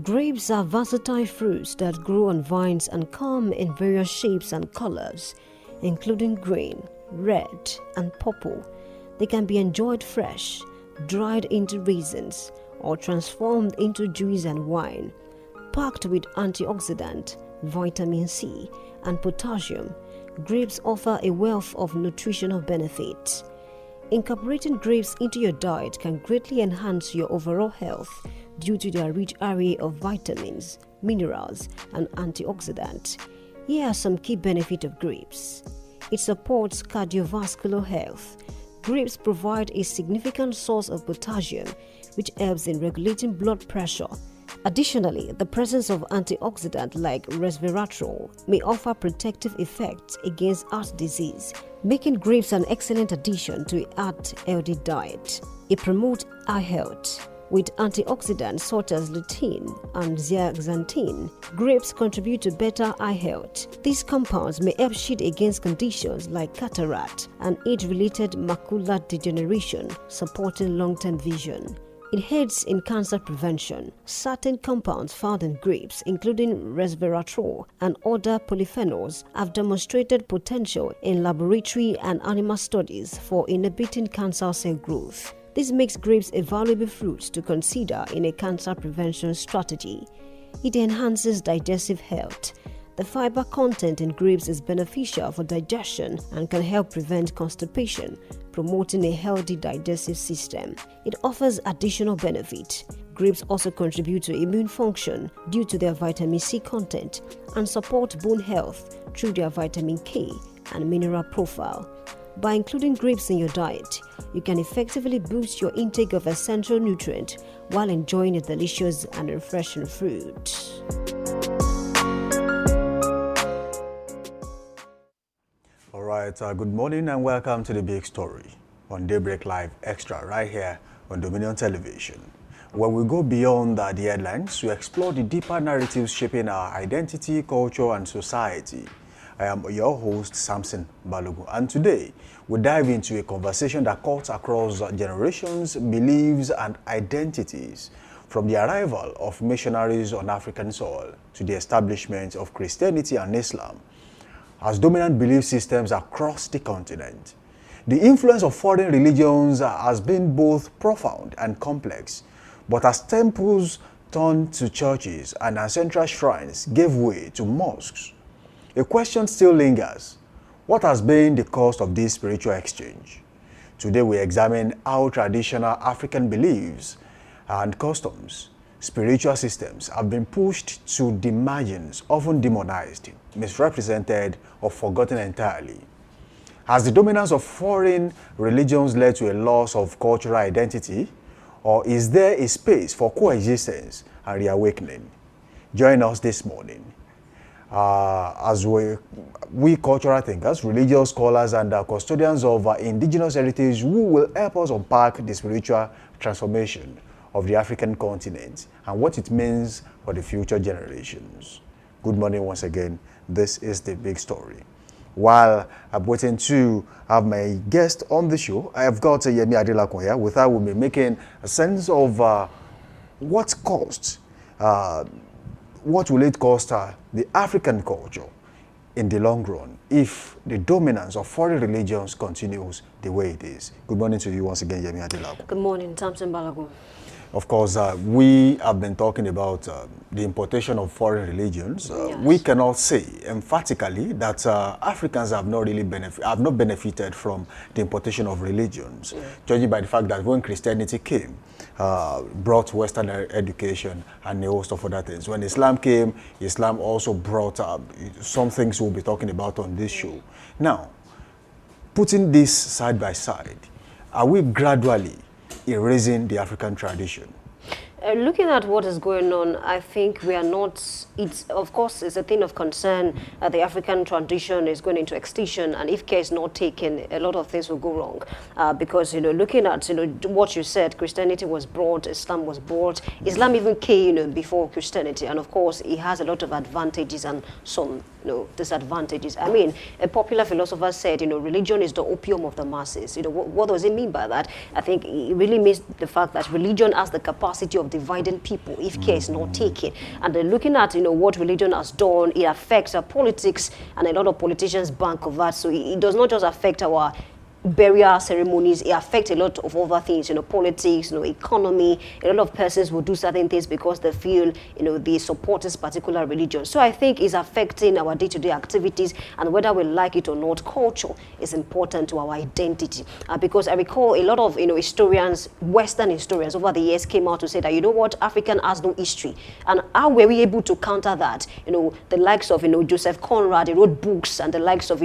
Grapes are versatile fruits that grow on vines and come in various shapes and colors, including green, red, and purple. They can be enjoyed fresh, dried into raisins, or transformed into juice and wine. Packed with antioxidant, vitamin C, and potassium, grapes offer a wealth of nutritional benefits. Incorporating grapes into your diet can greatly enhance your overall health due to their rich array of vitamins, minerals, and antioxidants. Here are some key benefits of grapes. It supports cardiovascular health. Grapes provide a significant source of potassium, which helps in regulating blood pressure. Additionally, the presence of antioxidants like resveratrol may offer protective effects against heart disease, making grapes an excellent addition to a heart-healthy diet. It promotes eye health. With antioxidants such as lutein and zeaxanthin, grapes contribute to better eye health. These compounds may help shield against conditions like cataract and age-related macular degeneration, supporting long-term vision. It aids in cancer prevention. Certain compounds found in grapes, including resveratrol and other polyphenols, have demonstrated potential in laboratory and animal studies for inhibiting cancer cell growth. This makes grapes a valuable fruit to consider in a cancer prevention strategy. It enhances digestive health. The fiber content in grapes is beneficial for digestion and can help prevent constipation, promoting a healthy digestive system. It offers additional benefit. Grapes also contribute to immune function due to their vitamin C content and support bone health through their vitamin K and mineral profile. By including grapes in your diet, you can effectively boost your intake of essential nutrients while enjoying a delicious and refreshing fruit. All right, good morning and welcome to the big story on Daybreak Live Extra right here on Dominion Television, where we go beyond the headlines to explore the deeper narratives shaping our identity, culture, and society. I am your host, Samson Balogun, and today we dive into a conversation that cuts across generations, beliefs, and identities, from the arrival of missionaries on African soil to the establishment of Christianity and Islam as dominant belief systems across the continent. The influence of foreign religions has been both profound and complex, but as temples turned to churches and ancestral shrines gave way to mosques, a question still lingers. What has been the cost of this spiritual exchange? Today we examine how traditional African beliefs and customs, spiritual systems have been pushed to the margins, often demonized, misrepresented, or forgotten entirely. Has the dominance of foreign religions led to a loss of cultural identity, or is there a space for coexistence and reawakening? Join us this morning as we cultural thinkers, religious scholars, and custodians of indigenous heritage who will help us unpack the spiritual transformation of the African continent and what it means for the future generations. Good morning once again. This is the big story. While I'm waiting to have my guest on the show, I have got Yemi Adelakun here. With her, we'll be making a sense of what will it cost the African culture in the long run if the dominance of foreign religions continues the way it is. Good morning to you once again, Yemi Adelakun. Good morning, Samson Balogun. Of course, we have been talking about the importation of foreign religions. Yes. We cannot say emphatically that Africans have not really benefited from the importation of religions, judging by the fact that when Christianity came, brought Western education and a host of other things. When Islam came, Islam also brought some things we'll be talking about on this show. Now, putting this side by side, are we gradually erasing the African tradition? Looking at what is going on, I think we are not, of course, it's a thing of concern that the African tradition is going into extinction, and if care is not taken, a lot of things will go wrong. Because, looking at, what you said, Christianity was brought, Islam was brought. Islam even came, before Christianity, and of course, it has a lot of advantages and some, disadvantages. I mean, a popular philosopher said, religion is the opium of the masses. What does it mean by that? I think it really means the fact that religion has the capacity of dividing people if care is not taken. And then looking at, what religion has done, it affects our politics, and a lot of politicians bank of that. So it does not just affect our burial ceremonies, it affects a lot of other things, politics, economy. A lot of persons will do certain things because they feel, they support this particular religion. So I think it's affecting our day-to-day activities, and whether we like it or not, culture is important to our identity. Because I recall a lot of, historians, Western historians over the years came out to say that, what, African has no history. And how were we able to counter that? The likes of, Joseph Conrad, they wrote books, and the likes of,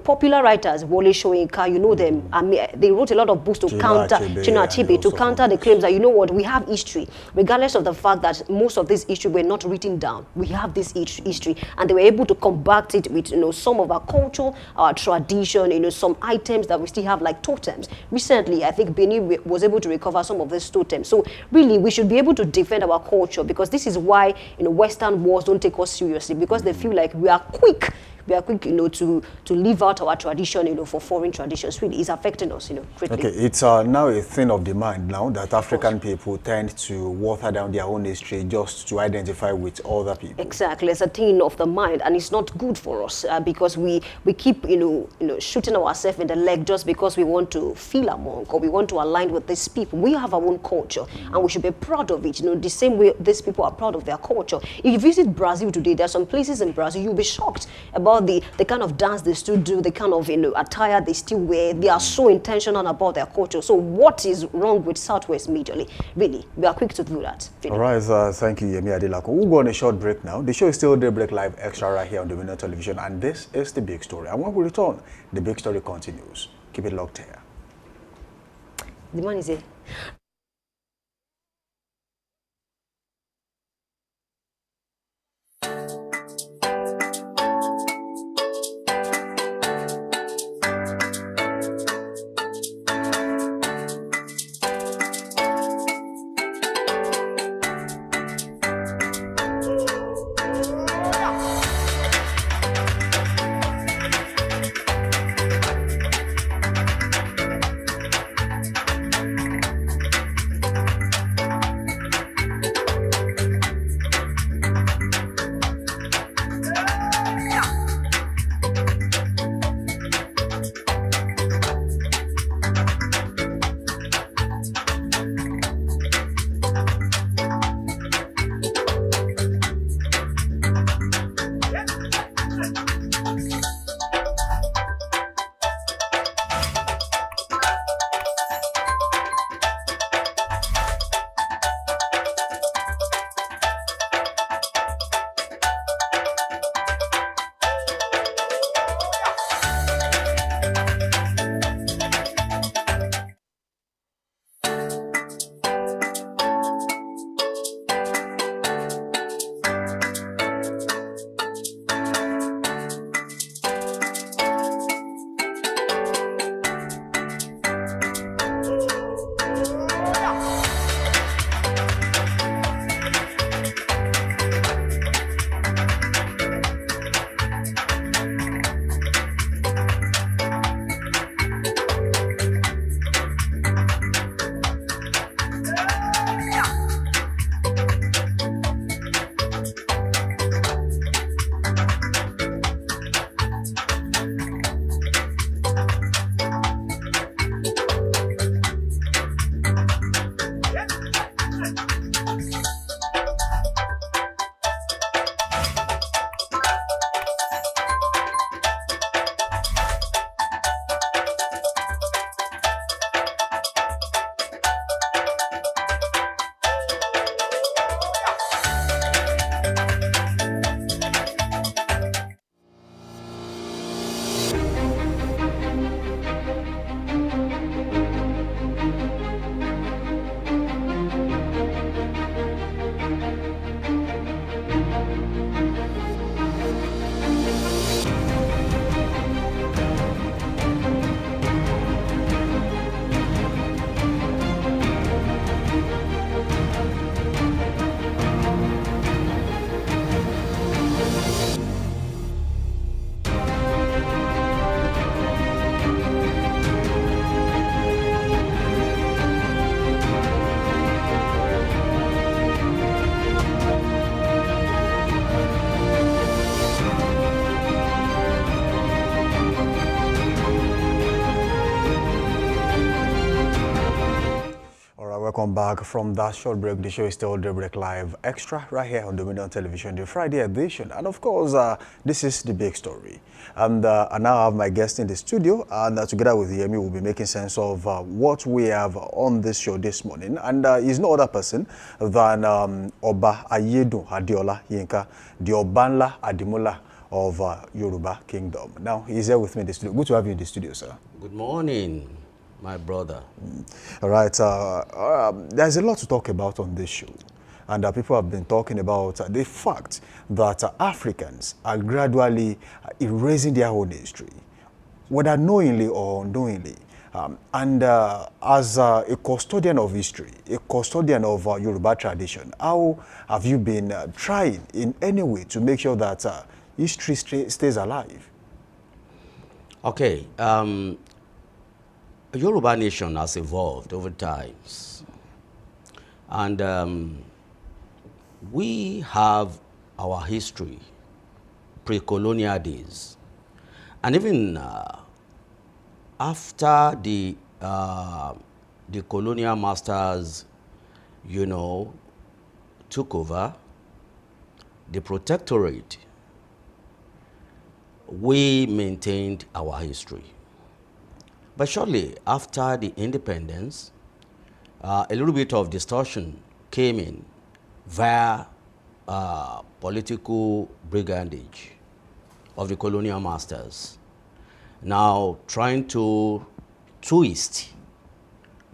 popular writers, Wole Soyinka, them. They wrote a lot of books to counter Chinua Achebe, to counter the claims that, what, we have history, regardless of the fact that most of this history were not written down. We have this history, and they were able to combat it with, some of our culture, our tradition, some items that we still have, like totems. Recently, I think Benin was able to recover some of these totems. So really, we should be able to defend our culture, because this is why, Western wars don't take us seriously, because they feel like we are quick, to leave out our tradition, for foreign traditions. Really, is affecting us, greatly. Okay, it's now a thing of the mind now that African people tend to water down their own history just to identify with other people. Exactly, it's a thing of the mind, and it's not good for us because we keep, shooting ourselves in the leg just because we want to feel among, or we want to align with these people. We have our own culture, and we should be proud of it. The same way these people are proud of their culture. If you visit Brazil today, there are some places in Brazil you'll be shocked about the kind of dance they still do, the kind of attire they still wear. They are so intentional about their culture. So what is wrong with Southwest majorly? Really, we are quick to do that. All right, thank you, Yemi Adelako. We'll go on a short break now. The show is still Daybreak Live Extra right here on Dominion Television, and this is The Big Story. And when we return, The Big Story continues. Keep it locked here. The man is here. Welcome back from that short break. The show is still Daybreak Live Extra right here on Dominion Television, the Friday edition. And of course, this is the big story. And I now have my guest in the studio, and together with Yemi, we'll be making sense of what we have on this show this morning. And he's no other person than Oba Ayedun Adiola Yinka, the Obanla Adimola of Yoruba Kingdom. Now, he's here with me in the studio. Good to have you in the studio, sir. Good morning, my brother. All right, there's a lot to talk about on this show. And people have been talking about the fact that Africans are gradually erasing their own history, whether knowingly or unknowingly. As a custodian of history, a custodian of Yoruba tradition, how have you been trying in any way to make sure that history stays alive? Okay, Yoruba nation has evolved over times, and we have our history, pre-colonial days, and even after the colonial masters, you know, took over the protectorate, we maintained our history. But shortly after the independence, a little bit of distortion came in via political brigandage of the colonial masters, now trying to twist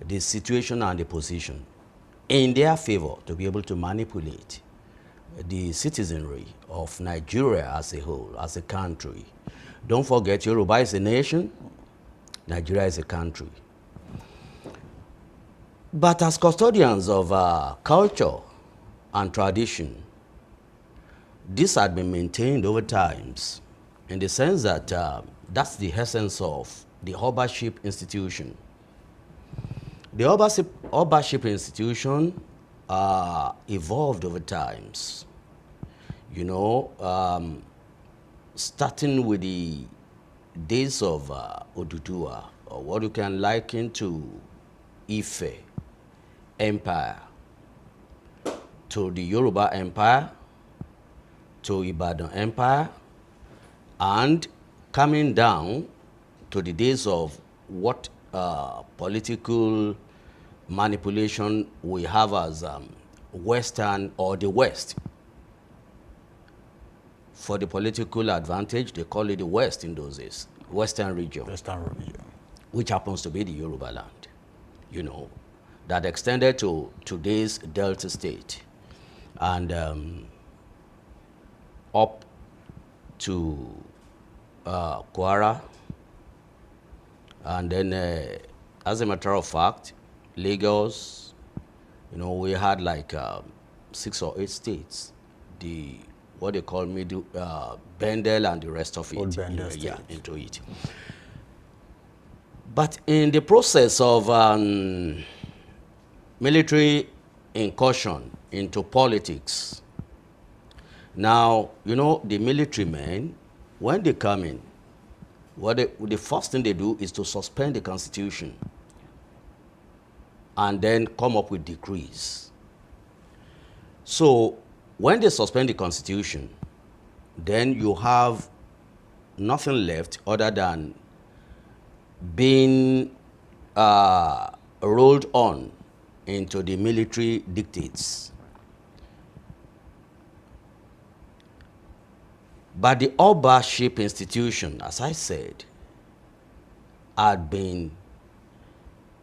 the situation and the position in their favor to be able to manipulate the citizenry of Nigeria as a whole, as a country. Don't forget, Yoruba is a nation, Nigeria is a country. But as custodians of culture and tradition, this had been maintained over times in the sense that that's the essence of the Obaship institution. The Obaship institution evolved over times, you know, starting with the days of Oduduwa, or what you can liken to Ife Empire, to the Yoruba Empire, to Ibadan Empire, and coming down to the days of what political manipulation we have as Western or the West. For the political advantage, they call it the West in those days, Western region. Western region. Which happens to be the Yoruba land, you know, that extended to today's Delta State and up to Kwara. And then, as a matter of fact, Lagos, you know, we had like 6 or 8 states, what they call middle, Bendel and the rest of it, yeah, into it. But in the process of military incursion into politics, now, you know, the military men, when they come in, the first thing they do is to suspend the constitution and then come up with decrees. So when they suspend the constitution, then you have nothing left other than being rolled on into the military dictates. But the Obaship institution, as I said, had been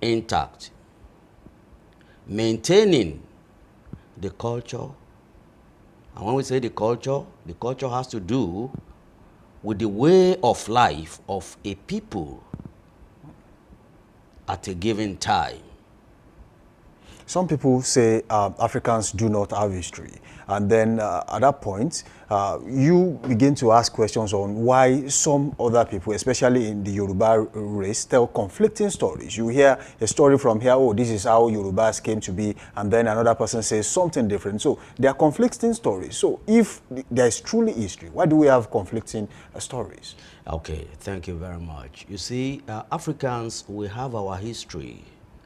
intact, maintaining the culture. And when we say the culture has to do with the way of life of a people at a given time. Some people say Africans do not have history. And then at that point, you begin to ask questions on why some other people, especially in the Yoruba race, tell conflicting stories. You hear a story from here, oh, this is how Yorubas came to be, and then another person says something different. So they are conflicting stories. So if there is truly history, why do we have conflicting stories? Okay, thank you very much. You see, Africans, we have our history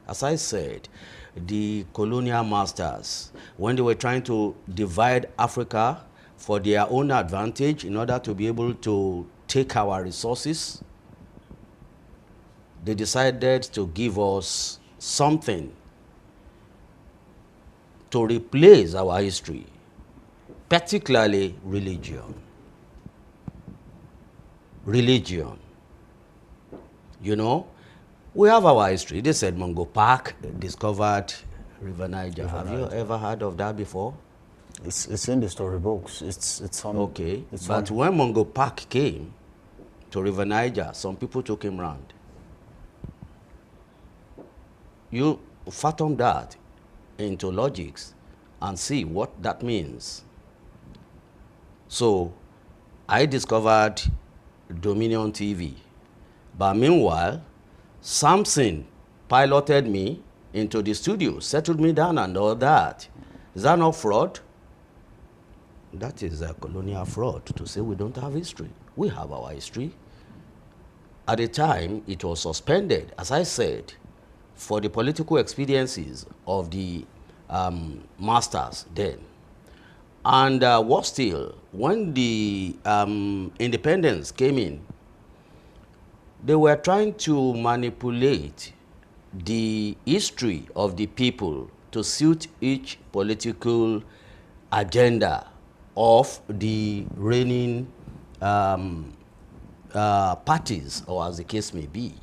As I said, the colonial masters, when they were trying to divide Africa for their own advantage in order to be able to take our resources, they decided to give us something to replace our history, particularly religion. Religion. You know, we have our history. They said Mungo Park discovered River Niger. Have you ever heard of that before? It's in the storybooks. It's on. Okay, it's but on. when Mungo Park came to River Niger, some people took him round. You fathom that into logics and see what that means. So I discovered Dominion TV. But meanwhile, Samson piloted me into the studio, settled me down and all that. Is that not fraud? That is a colonial fraud to say we don't have history. We have our history. At the time, it was suspended, as I said, for the political expediencies of the masters then. And what still, when the independence came in, they were trying to manipulate the history of the people to suit each political agenda of the reigning parties, or as the case may be.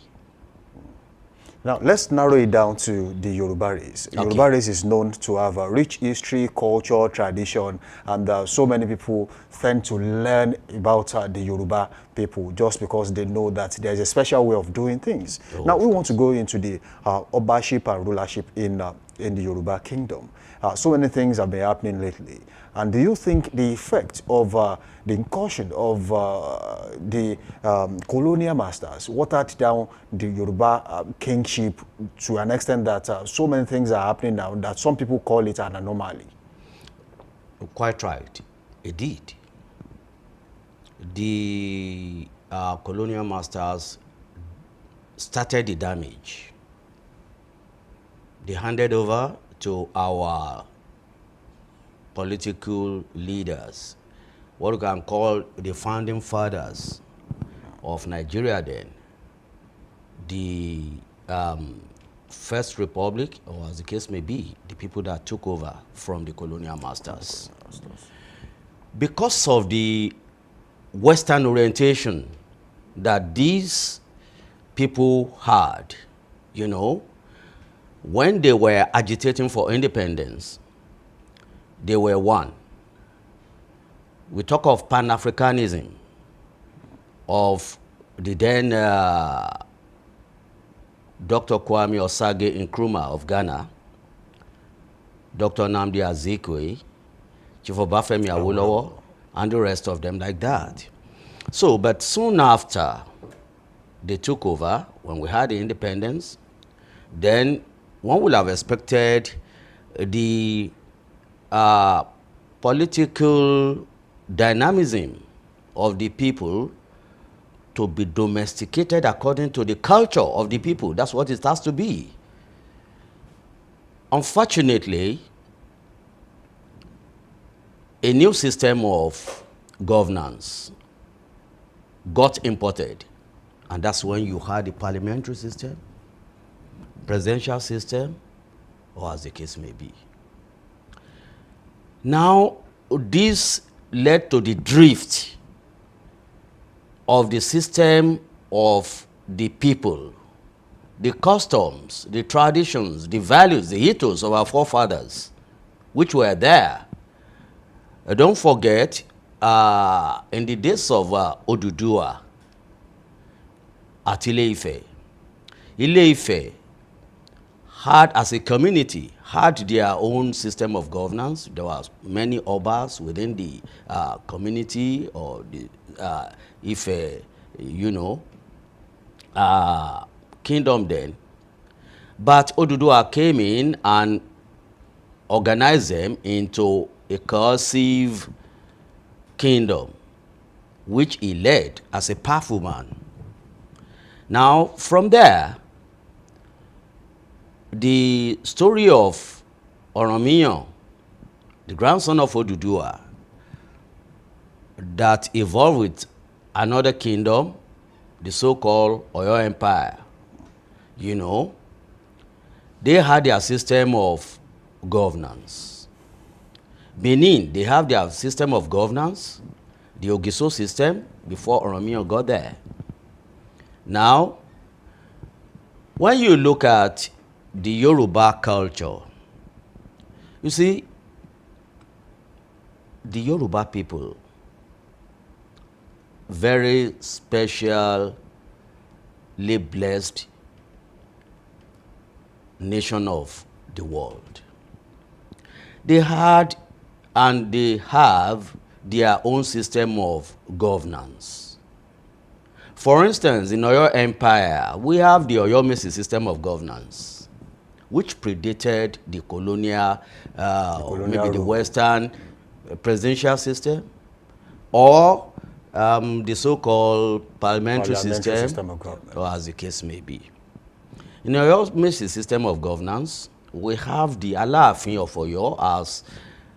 Now, let's narrow it down to the Yoruba race. Okay. Yoruba race is known to have a rich history, culture, tradition, and so many people tend to learn about the Yoruba people just because they know that there's a special way of doing things. Now, we want to go into the obaship and rulership in the Yoruba kingdom. So many things have been happening lately. And do you think the effect of the incursion of the colonial masters watered down the Yoruba kingship to an extent that so many things are happening now that some people call it an anomaly? Quite right. It did. The colonial masters started the damage. They handed over to our political leaders, what we can call the founding fathers of Nigeria then, the First Republic, or as the case may be, the people that took over from the colonial masters. Because of the Western orientation that these people had, you know, when they were agitating for independence, they were one. We talk of Pan-Africanism, of the then Dr. Kwame Osage Nkrumah of Ghana, Dr. Nnamdi Azikiwe, Chief Obafemi Awolowo, and the rest of them like that. So, but soon after they took over, when we had the independence, then one would have expected the political dynamism of the people to be domesticated according to the culture of the people. That's what it has to be. Unfortunately, a new system of governance got imported, and that's when you had the parliamentary system, presidential system, or as the case may be. Now, this led to the drift of the system of the people, the customs, the traditions, the values, the ethos of our forefathers, which were there. Don't forget, in the days of Oduduwa at Ile-Ife, Ile-Ife had, as a community, had their own system of governance. There was many obas within the community, or the Ife, you know, kingdom then. But Oduduwa came in and organized them into a cohesive kingdom, which he led as a powerful man. Now, from there, the story of Oromiyan, the grandson of Oduduwa, that evolved with another kingdom, the so-called Oyo Empire, you know, they had their system of governance. Benin, they have their system of governance, the Ogiso system, before Oromiyan got there. Now, when you look at the Yoruba culture, you see, the Yoruba people, very specially blessed nation of the world. They had and they have their own system of governance. For instance, in Oyo Empire, we have the Oyomesi system of governance, which predated the colonial, maybe the Western presidential system, or the so-called parliamentary system of government, or as the case may be. In Oyomesi system of governance, we have the Alaafin of Oyo as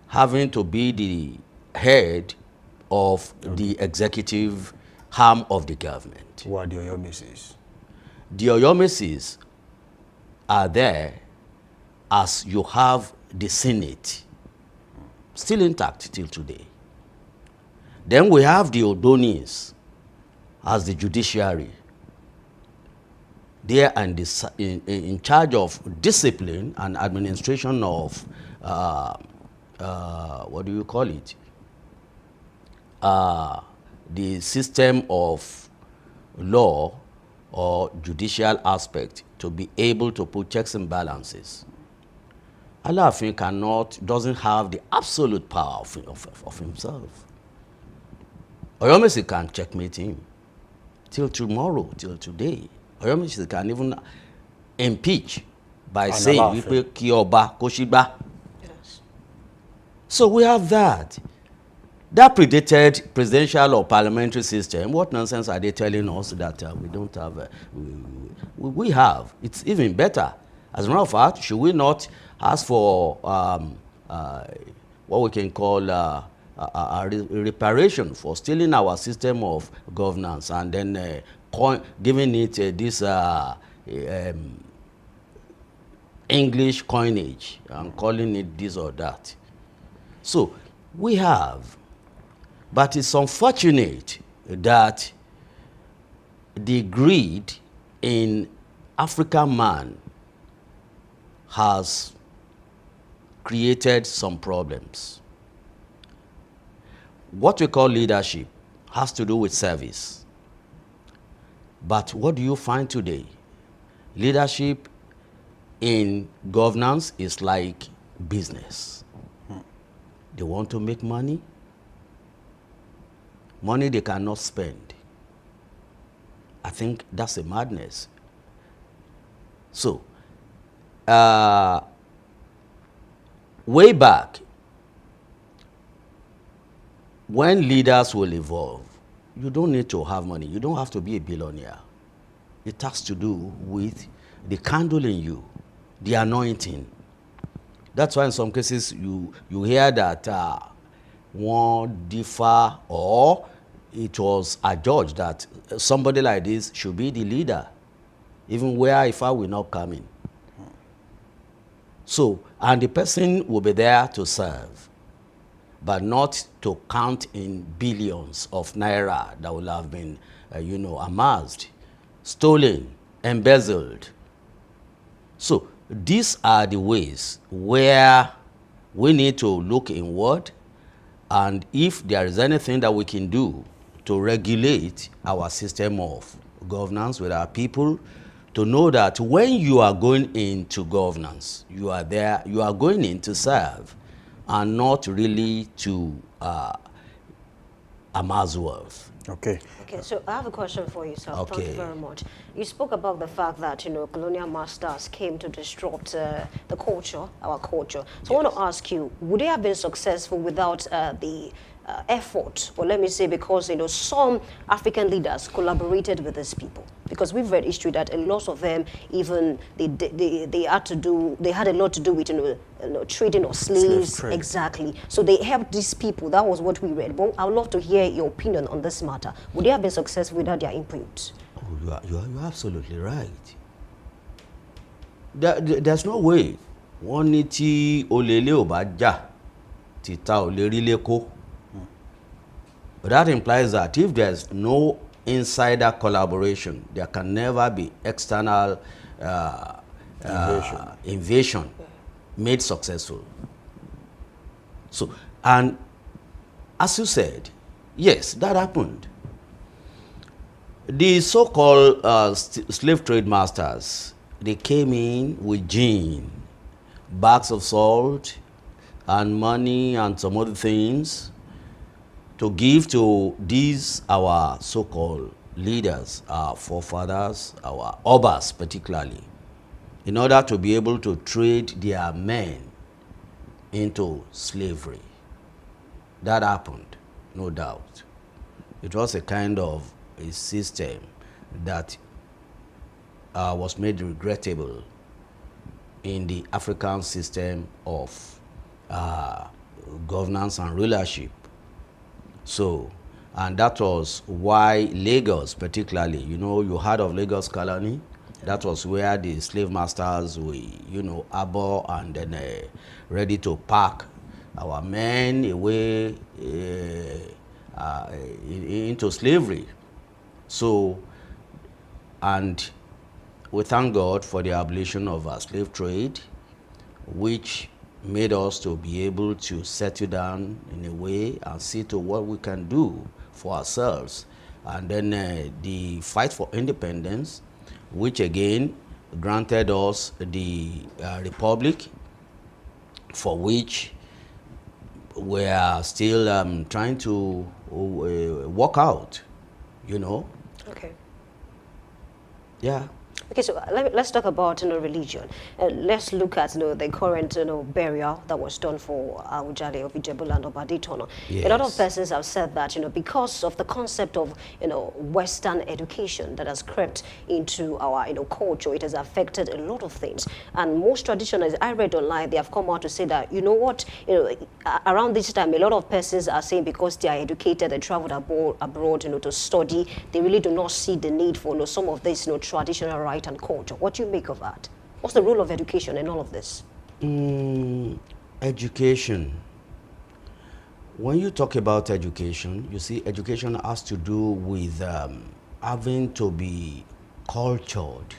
having to be the head of the executive arm of the government. Who are the Oyomesis? The Oyomesis are there as you have the Senate, still intact till today. Then we have the Odonis as the judiciary. They are in charge of discipline and administration of, what do you call it? The system of law or judicial aspect to be able to put checks and balances. Alaafin doesn't have the absolute power of himself. Oyomesi can checkmate him till tomorrow, till today. Oyomesi can even impeach by saying, "Wipe ki oba koshiba." Yes. So we have that. That predated presidential or parliamentary system. What nonsense are they telling us that we don't have? We have. It's even better. As a matter of fact, should we not ask for what we can call a reparation for stealing our system of governance and then giving it this English coinage and calling it this or that? So we have. But it's unfortunate that the greed in African man has created some problems. What we call leadership has to do with service. But what do you find today? Leadership in governance is like business. They want to make money. Money they cannot spend. I think that's a madness. So, way back, when leaders will evolve, you don't need to have money. You don't have to be a billionaire. It has to do with the candle in you, the anointing. That's why in some cases you hear that one differ, or it was adjudged that somebody like this should be the leader, even where Ifa will not come in. So, and the person will be there to serve, but not to count in billions of naira that will have been, amassed, stolen, embezzled. So, these are the ways where we need to look inward. And if there is anything that we can do to regulate our system of governance with our people, to know that when you are going into governance, you are going in to serve and not really to amass wealth. Okay. Okay, so I have a question for you, sir. Okay. Thank you very much. You spoke about the fact that, colonial masters came to disrupt the culture, our culture. So I want to ask you, would they have been successful without the effort, or let me say, because some African leaders collaborated with these people. Because we've read history that a lot of them, even they had a lot to do with trading of slaves. Slave trade. Exactly. So they helped these people. That was what we read. But I would love to hear your opinion on this matter. Would they have been successful without their input? Oh, you're absolutely right. There's no way. Wọ́n ní tí olèlé ò bá jà, títà ò lè rí lékó. But that implies that if there's no insider collaboration, there can never be external invasion made successful. So, and as you said, yes, that happened. The so-called slave trade masters, they came in with gin, bags of salt, and money, and some other things to give to these, our so-called leaders, our forefathers, our obas particularly, in order to be able to trade their men into slavery. That happened, no doubt. It was a kind of a system that was made regrettable in the African system of governance and rulership. So, and that was why Lagos particularly, you heard of Lagos Colony? That was where the slave masters were, harbor and then ready to pack our men away into slavery. So, and we thank God for the abolition of our slave trade, which made us to be able to settle down in a way and see to what we can do for ourselves. And then the fight for independence, which again granted us the republic, for which we are still trying to work out, Okay. Yeah. Okay, so let's talk about religion. Let's look at the current burial that was done for Awujale of Ijebu-Land of Adetono. Yes. A lot of persons have said that because of the concept of Western education that has crept into our culture, it has affected a lot of things. And most traditionalists I read online, they have come out to say that around this time a lot of persons are saying because they are educated, they traveled abroad to study, they really do not see the need for some of this traditional right and culture. What do you make of that? What's the role of education in all of this? Education. When you talk about education, you see education has to do with having to be cultured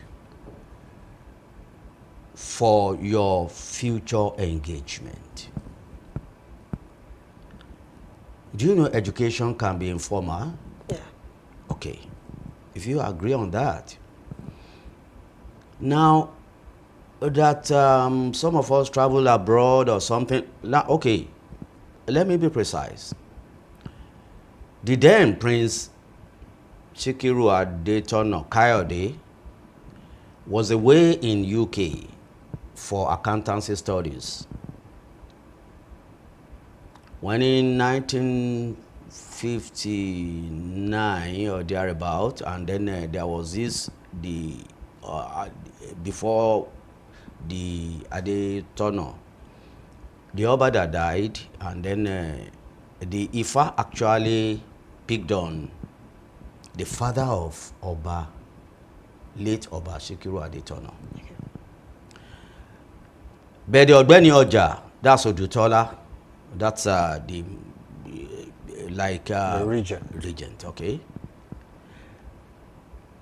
for your future engagement. Do you know education can be informal? Yeah. Okay. If you agree on that. Now, that some of us travel abroad or something, okay, let me be precise. The then Prince Sikiru Adetono Kayode was away in UK for accountancy studies. When in 1959 or thereabout, and then there was before the Adetono, the Oba that died, and then the Ifa actually picked on the father of Oba, late Oba Sikiru Adetono. But the Ogbeni Oja, that's Odutola, that's the regent, okay,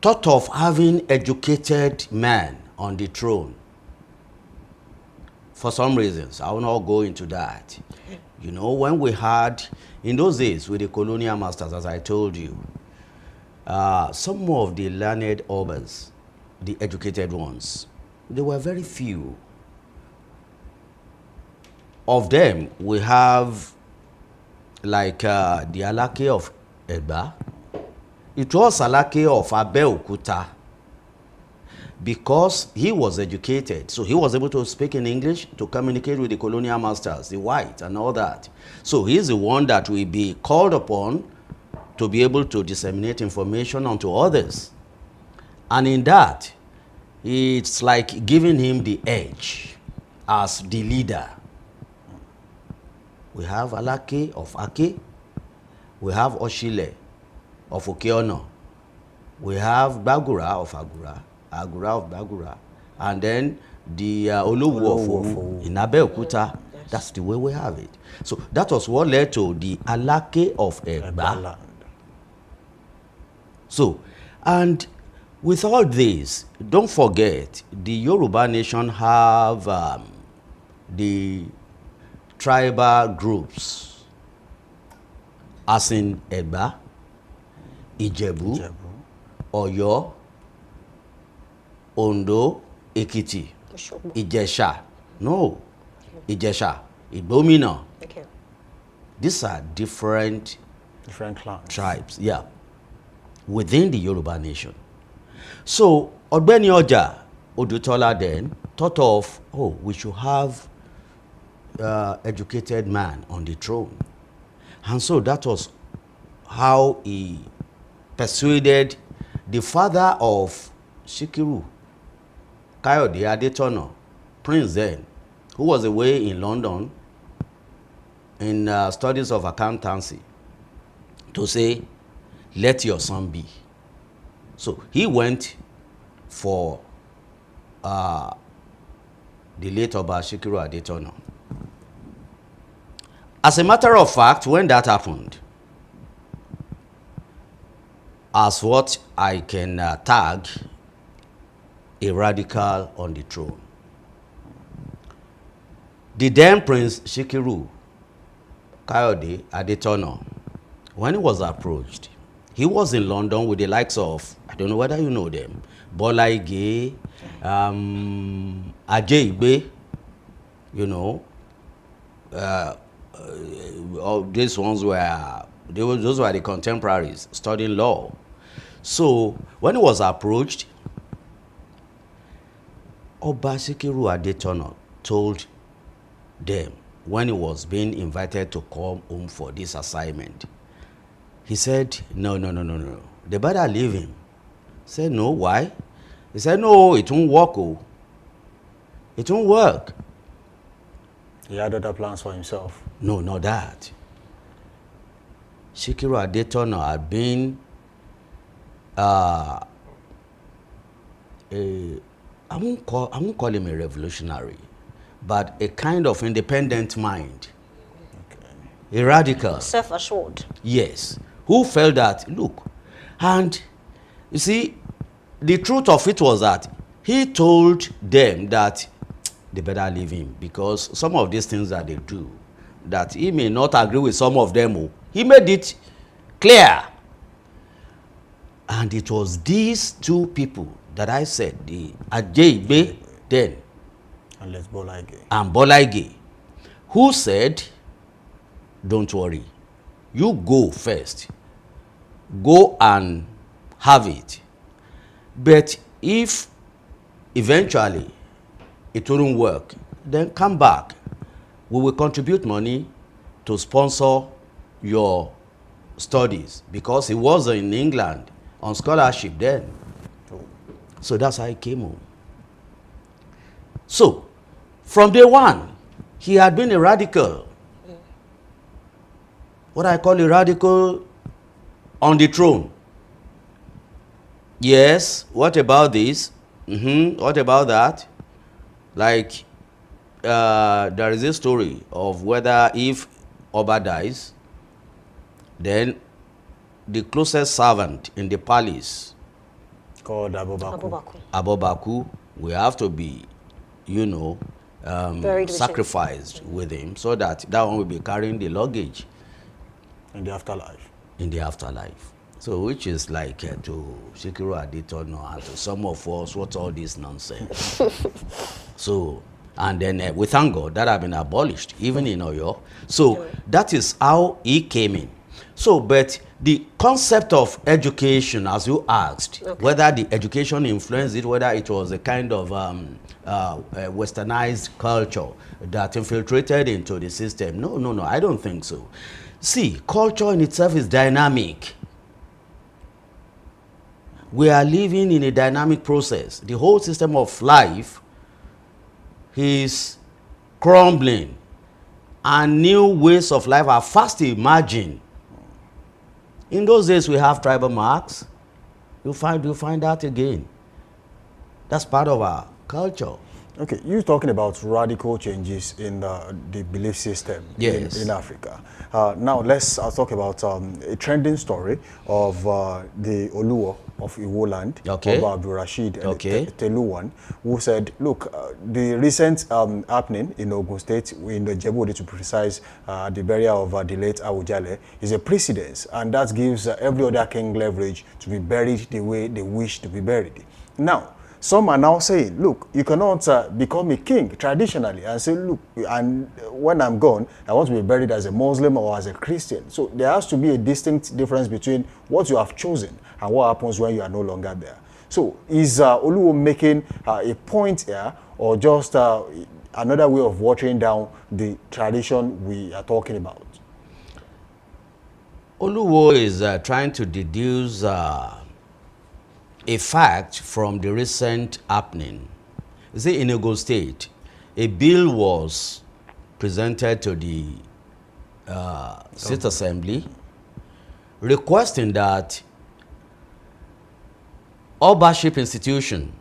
thought of having educated man on the throne for some reasons. I will not go into that. When we had, in those days with the colonial masters, as I told you, some of the learned obas, the educated ones, they were very few. Of them, we have like the Alake of Eba. It was Alake of Abeokuta. because he was educated, so he was able to speak in English to communicate with the colonial masters, the white and all that. So he's the one that will be called upon to be able to disseminate information onto others. And in that, it's like giving him the edge as the leader. We have Alake of Ake, we have Oshile of Okeono, we have Bagura of Agura, Agura of Bagura, and then the Olowu of Owu in Abeokuta. That's the way we have it. So that was what led to the Alake of Egba. So, and with all this, don't forget, the Yoruba nation have the tribal groups, as in Egba, Ijebu, Oyo, Ondo, Ekiti, Ijesha. No, Ijesha, Igbomina. Okay. These are different clans. Tribes, yeah, within the Yoruba nation. So, Ogbeni Oja Odutola then thought of, oh, we should have educated man on the throne. And so that was how he persuaded the father of Shikiru, Kayode Adetono, Prince then, who was away in London in studies of accountancy, to say, let your son be. So he went for the late Oba Shikiru Adetono. As a matter of fact, when that happened, as what I can tag a radical on the throne, the then Prince Shikiru Kayode Adetono, when he was approached, he was in London with the likes of, I don't know whether you know them, Bola Ige, Ajay Igbe, you know, all these ones were, those were the contemporaries studying law. So when he was approached, Oba Shikiru Adetono told them when he was being invited to come home for this assignment, he said, no, they better leave him. He said, no, why? He said, no, it won't work. Oh. It won't work. He had other plans for himself. No, not that. Shikiru Adetono had been I won't call him a revolutionary, but a kind of independent mind. Okay. A radical. Self-assured. Yes. Who felt that, look, and you see, the truth of it was that he told them that they better leave him, because some of these things that they do, that he may not agree with some of them. He made it clear. And it was these two people that I said, the Ajay Igbe then And Bola Ige. And Bola Ige, who said, don't worry, you go first. Go and have it. But if eventually it wouldn't work, then come back. We will contribute money to sponsor your studies, because he was in England on scholarship then. So that's how he came home. So, from day one, he had been a radical. What I call a radical on the throne. Yes, what about this? What about that? Like, there is a story of whether if Oba dies, then the closest servant in the palace, called Abobaku. Abobaku, will have to be, you know, sacrificed with him, so that that one will be carrying the luggage In the afterlife. in the afterlife. So, which is like to Shikiru Adetono and to some of us, what's all this nonsense? So, and then we thank God that have been abolished, even in Oyo. So, that is how he came in. So, but the concept of education, as you asked, Okay. whether the education influenced it, whether it was a kind of westernized culture that infiltrated into the system. No, no, no, I don't think so. See, culture in itself is dynamic. We are living in a dynamic process. The whole system of life is crumbling, and new ways of life are fast emerging. In those days, we have tribal marks. You'll find that again. That's part of our culture. Okay, you're talking about radical changes in the belief system Yes. in Africa. Now, I'll talk about a trending story of the Oluwo of Iwo Land, Okay. Oba Abdul Rashid Okay. Teluwan, who said, look, the recent happening in Ogun State, in the Jebode to be precise, the burial of the late Awujale, is a precedence, and that gives every other king leverage to be buried the way they wish to be buried. Now, some are now saying, look, you cannot become a king traditionally and say, look, and when I'm gone, I want to be buried as a Muslim or as a Christian. So there has to be a distinct difference between what you have chosen and what happens when you are no longer there. So is Oluwo making a point here, or just another way of watering down the tradition we are talking about? Oluwo is trying to deduce a fact from the recent happening. You see, in Ogun State, a bill was presented to the State Assembly requesting that Obaship institution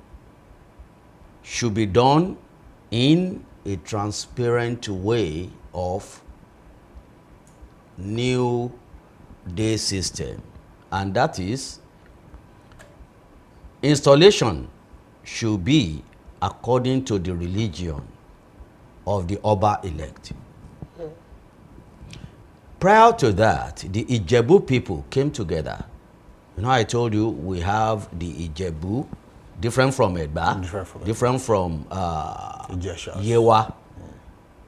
should be done in a transparent way of new day system, and that is installation should be according to the religion of the Oba elect. Prior to that, the Ijebu people came together. You know, I told you we have the Ijebu, different from Edba, different from Ijeshas. Yewa.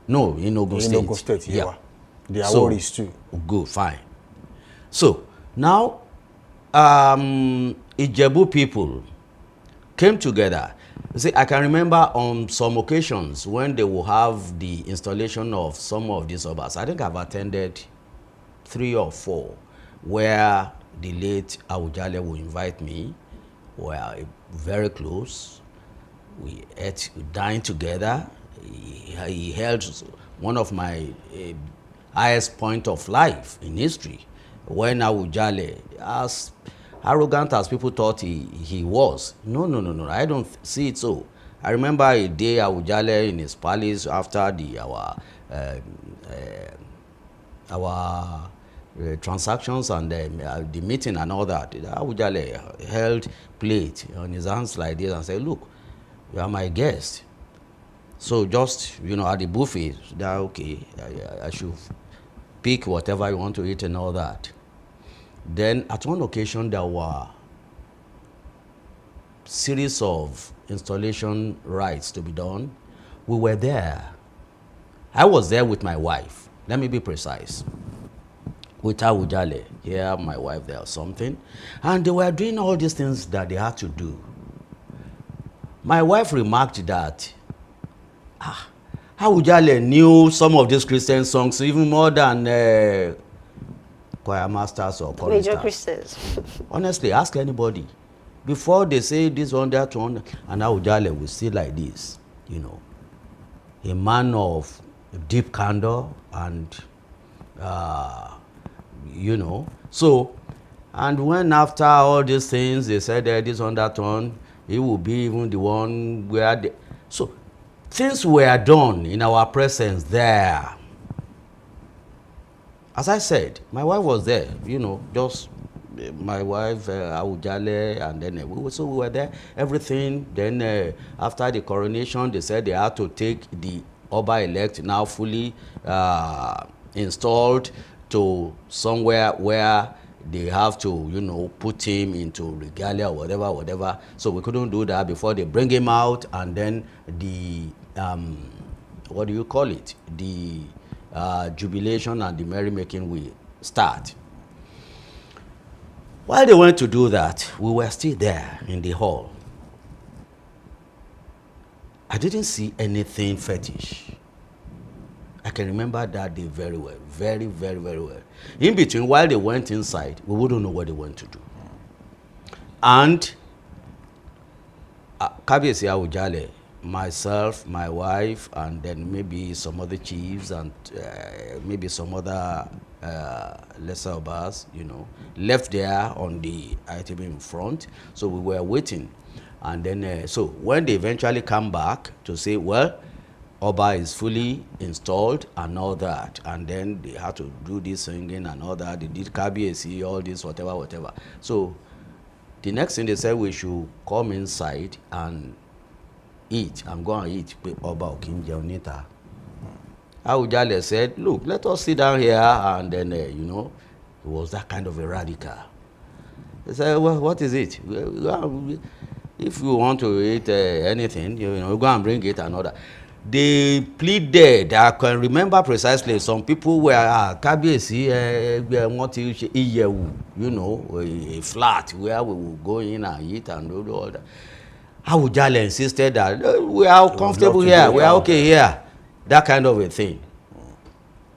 No, in Ogun State. In Ogun State, Yewa. The So, Aworis too. good, fine. So now, Ijebu people came together. You see, I can remember on some occasions when they will have the installation of some of these obas. I think I've attended 3 or 4 where the late Awujale will invite me. We are very close. We ate, we dined together. He held one of my highest point of life in history when Awujale, as arrogant as people thought he was. No, I don't see it so. I remember a day Awujale in his palace after our transactions and the meeting and all that. Awujale held plate on his hands like this and said, look, you are my guest. So just, at the buffet, that okay, I should pick whatever you want to eat and all that. Then at one occasion there were series of installation rites to be done. We were there. I was there with my wife. Let me be precise. With Awujale, here, my wife there or something. And they were doing all these things that they had to do. My wife remarked that Awujale knew some of these Christian songs even more than choir masters or choristers. Major Christians. Honestly, ask anybody. Before they say this one, that one, and Awujale will see like this, a man of deep candor and, So, and when after all these things, they said this one, that one, he will be even the one where they... So, things were done in our presence there. As I said, my wife was there, just my wife, Awujale, and then we were there, everything. Then after the coronation, they said they had to take the Oba elect, now fully installed, to somewhere where they have to, put him into regalia or whatever. So we couldn't do that before they bring him out, and then the, what do you call it? The jubilation and the merrymaking will start. While they went to do that, we were still there in the hall. I didn't see anything fetish. I can remember that day very well, very, very, very well. In between, while they went inside, we wouldn't know what they went to do. And Kabiyesi Awujale, myself, my wife, and then maybe some other chiefs and maybe some other lesser obas, you know, left there on the ITB in front. So we were waiting. And then, so when they eventually come back to say, well, Oba is fully installed and all that, and then they had to do this singing and all that. They did Kabiyesi, all this, whatever, whatever. So the next thing they said, we should come inside and eat and go and eat with Oba Okinje Onita. Awujale said, look, let us sit down here, and then, you know, it was that kind of a radical. They said, well, what is it? If you want to eat anything, you know, go and bring it and all that. They pleaded. I can remember precisely. Some people were Kabiyesi, want to eat, you know, a flat where we will go in and eat and do all that. Awujale insisted that we are comfortable here, we are okay here, that kind of a thing.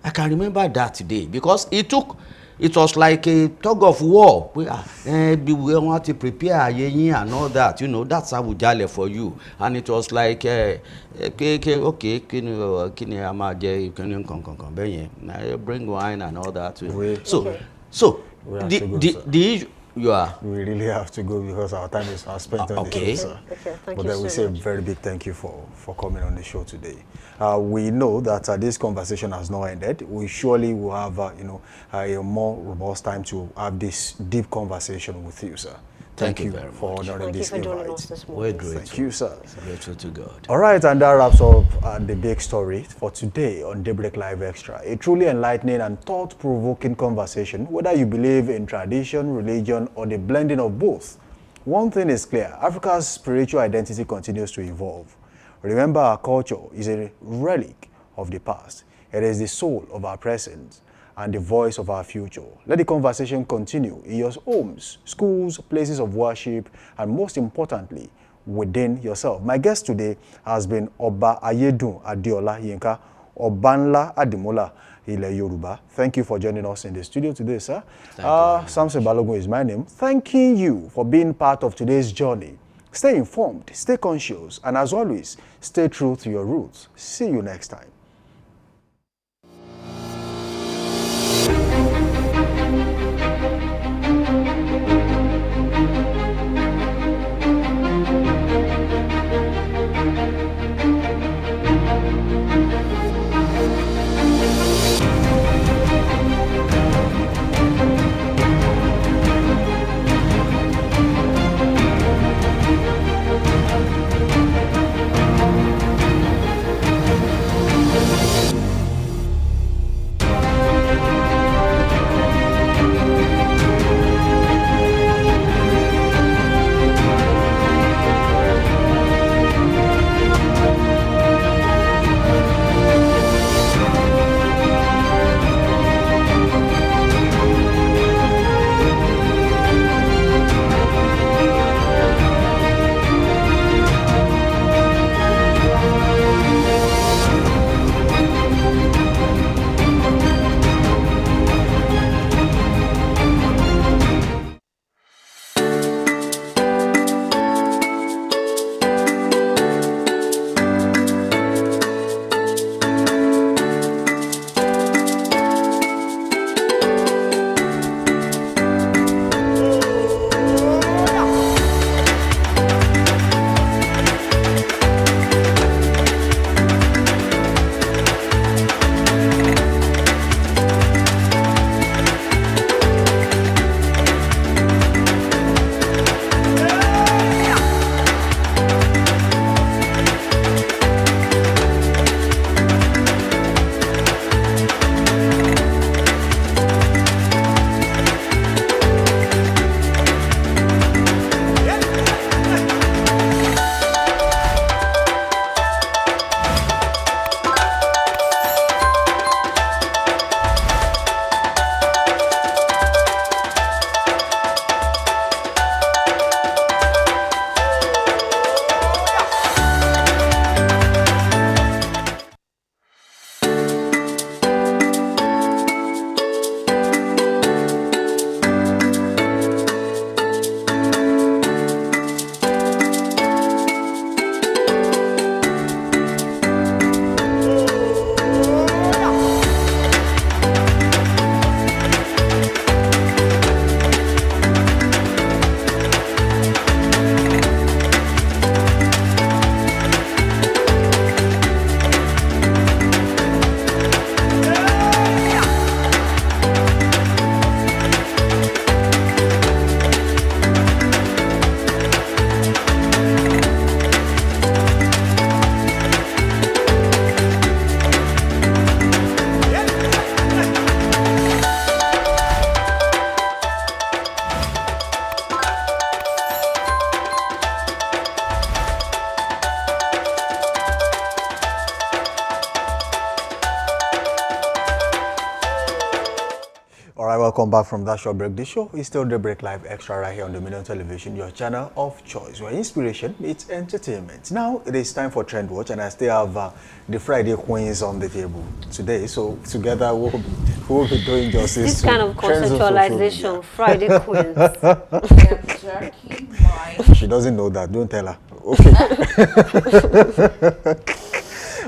I can remember that today because it was like a tug of war. We want to prepare and all that, you know, that's Awujale for you. And it was like, okay, bring wine and all that. So the issue, we really have to go because our time is spent on the show, sir. Okay, thank but you then we say a very big thank you for coming on the show today. We know that this conversation has not ended. We surely will have you know, a more robust time to have this deep conversation with you, sir. Thank you very for much. honoring this Thank you for joining invite. us this We're morning. grateful. Thank you, sir. Grateful to God. All right, and that wraps up the big story for today on Daybreak Live Extra. A truly enlightening and thought-provoking conversation, whether you believe in tradition, religion, or the blending of both. One thing is clear, Africa's spiritual identity continues to evolve. Remember, our culture is a relic of the past. It is the soul of our present and the voice of our future. Let the conversation continue in your homes, schools, places of worship, and most importantly, within yourself. My guest today has been Oba Ayedun Adeola Yinka, Obanla Adimola Ile Yoruba. Thank you for joining us in the studio today, sir. Samson Balogun is my name. Thanking you for being part of today's journey. Stay informed, stay conscious, and as always, stay true to your roots. See you next time. welcome back from that short break. The show is still Daybreak Live Extra right here on Dominion Television, your channel of choice, where inspiration meets entertainment. Now it is time for Trend Watch, and I still have the Friday Queens on the table today. So together we'll be doing justice. This kind of conceptualization, Friday Queens. She doesn't know that. Don't tell her. Okay.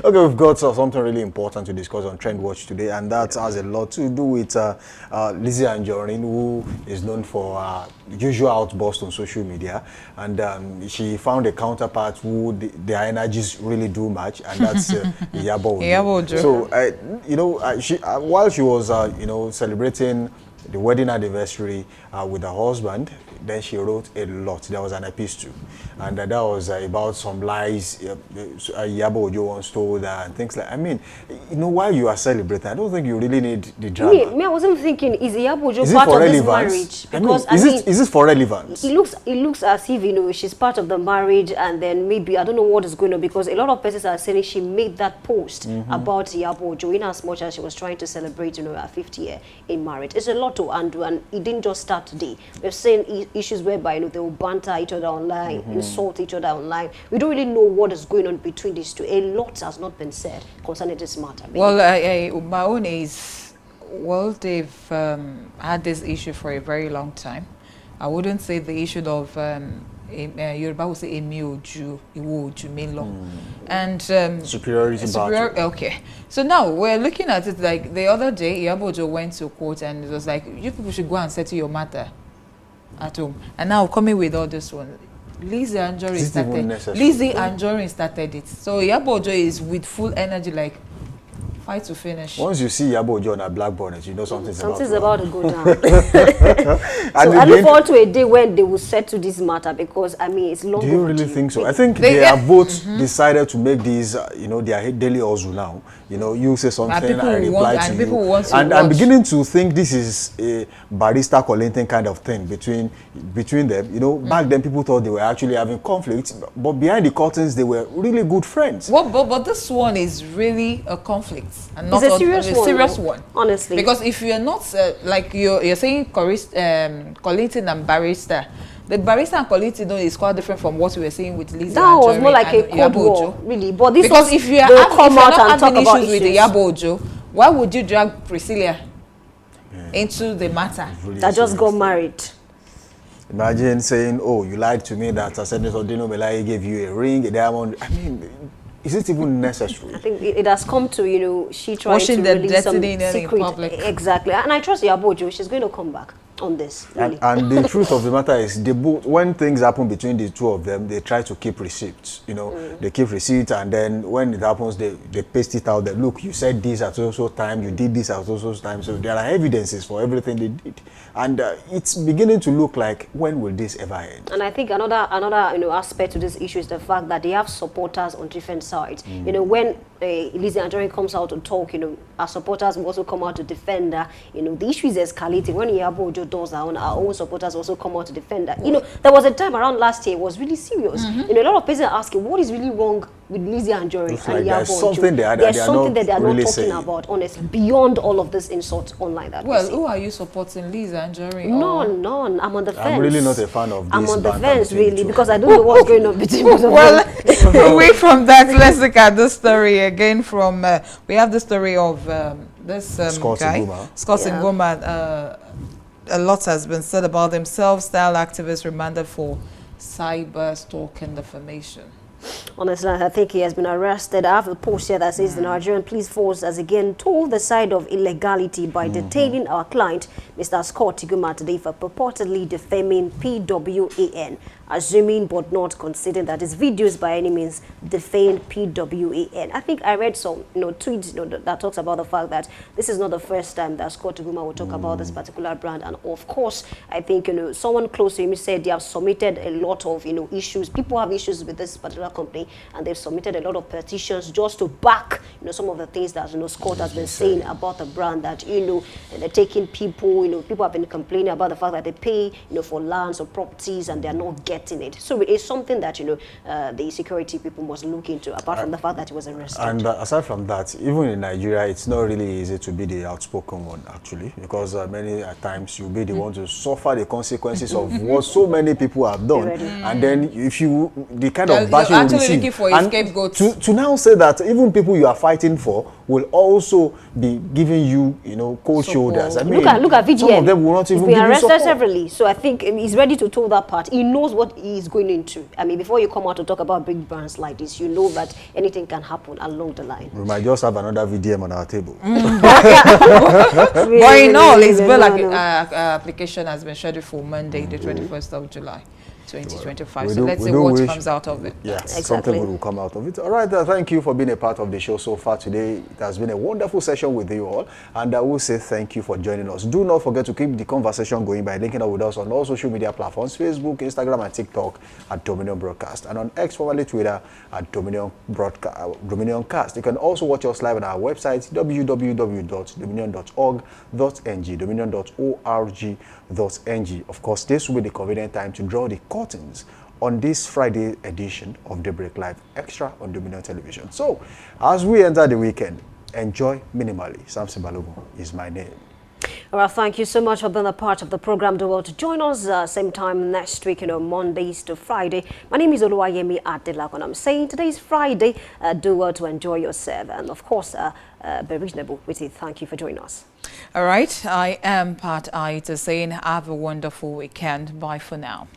Okay, we've got something really important to discuss on Trend Watch today, and that has a lot to do with Lizzie Anjorin, who is known for usual outbursts on social media, and she found a counterpart who their energies really do match, and that's Iyabo Ojo. So, while she was, celebrating the wedding anniversary with her husband, then she wrote a lot. There was an epistle, and that was about some lies Iyabo Ojo once told her and things like. I mean, while you are celebrating, I don't think you really need the drama. Me, I wasn't thinking, is Iyabo Ojo part of this marriage? Because is it for relevance? It looks as if she's part of the marriage, and then maybe I don't know what is going on, because a lot of persons are saying she made that post about Iyabo Ojo in as much as she was trying to celebrate her 50th year in marriage. It's a lot to undo, and it didn't just start today. We've seen issues whereby they will banter each other online, insult each other online. We don't really know what is going on between these two. A lot has not been said concerning this matter. Maybe. Well, my own is, they've had this issue for a very long time. I wouldn't say the issue of Yoruba would say Emi Oju, Iwo Oju, Melo, and superiority battle. Okay, so now we're looking at it like the other day, Iyabo Ojo went to court, and it was like, you people should go and settle your matter at home. And now coming with all this one, Lizzie Anjorin started it. So Iyabo Ojo is with full energy, like fight to finish. Once you see Iyabo Ojo on a black bonnet, you know something's about to go down. So I look forward to a day when they will settle this matter, because I mean it's long. Do you really think so? I think they have both decided to make these, their daily hustle now. You say something, I reply to you. And I'm beginning to think this is a barista collecting kind of thing between them. Back then people thought they were actually having conflicts, but behind the curtains they were really good friends. Well, but this one is really a conflict. And not it's a serious one, honestly. Because if you're not like you're saying, Kollington and Barrister, the Barrister and Kollington is quite different from what we were saying with Lizzie. That was more like a Cold War, really. But this because if you are not having issues with Iyabo Ojo, why would you drag Priscilla into the matter? Really that just got married? Imagine saying, "Oh, you lied to me that Senator Dino Melaye gave you a ring, a diamond." I mean, is it even necessary? I think it has come to, she trying to release some secret. Exactly. And I trust Iyabo Ojo, she's going to come back on this, really. And the truth of the matter is, when things happen between the two of them, they try to keep receipts. They keep receipts, and then when it happens, they paste it out. That look, you said this at so time, you did this at so time. So there are evidences for everything they did, and it's beginning to look like, when will this ever end? And I think another aspect to this issue is the fact that they have supporters on different sides. When Lizzie Anjorin comes out to talk, our supporters will also come out to defend her. The issue is escalating. When Iyabo Ojo does our own supporters also come out to defend her. There was a time around last year, it was really serious. A lot of people are asking, what is really wrong with Lizzie Anjorin and Iyabo Ojo? There's something that they are not talking about, honestly, beyond all of this insults online. Who are you supporting, Lizzie Anjorin? None. I'm on the fence. I'm really not a fan of this. I'm on the fence, really, because I don't know what's going on between both of them. Well, away from that, let's look at this story again from, we have the story of this guy, Scott Ngoma. A lot has been said about themselves. Style activists remanded for cyber stalking defamation. Honestly, I think he has been arrested. I have a post here that says the Nigerian police force has again told the side of illegality by detaining our client, Mr. Scott Ngoma, today for purportedly defaming PWAN, assuming but not considering that his videos by any means defame PWAN. I think I read some tweets that talks about the fact that this is not the first time that Scott Ngoma will talk about this particular brand, and of course I think someone close to him said they have submitted a lot of issues. People have issues with this particular company, and they've submitted a lot of petitions just to back some of the things that Scott has been saying about the brand, that they're taking people, people have been complaining about the fact that they pay for lands or properties and they're not getting getting it. So it's something that, you know, the security people must look into, apart from the fact that he was arrested. And aside from that, even in Nigeria, it's not really easy to be the outspoken one, actually, because many times you'll be the one to suffer the consequences of what so many people have done. And then if you, the kind of bashing you receive, looking for a scapegoat. To now say that even people you are fighting for will also be giving you, you know, cold shoulders. I mean, look at VGM. Some of them will not even been give arrested you support. severally, so I think he's ready to toe that part. He knows what he's going into. I mean, before you come out to talk about big brands like this, you know that anything can happen along the line. We might just have another VDM on our table. But in all, his bill application has been scheduled for Monday, the 21st of July. 2025. So let's see what comes out of it. Yes, exactly. Something good will come out of it. All right, thank you for being a part of the show so far today. It has been a wonderful session with you all, and I will say thank you for joining us. Do not forget to keep the conversation going by linking up with us on all social media platforms, Facebook, Instagram, and TikTok at Dominion Broadcast, and on X, formerly Twitter, at Dominion Cast. You can also watch us live on our website, www.dominion.org.ng, dominion.org.ng. Of course, this will be the convenient time to draw the curtains on this Friday edition of Daybreak Live Extra on Dominion Television. So, as we enter the weekend, enjoy minimally. Samson Balogun is my name. All right, thank you so much for being a part of the program. Do well to join us same time next week, you know, Mondays to Friday. My name is Oluwayemi Adelakon. I'm saying today's Friday. Do well to enjoy yourself, and of course, be reasonable with it. Thank you for joining us. All right, I am Pat Aita saying have a wonderful weekend. Bye for now.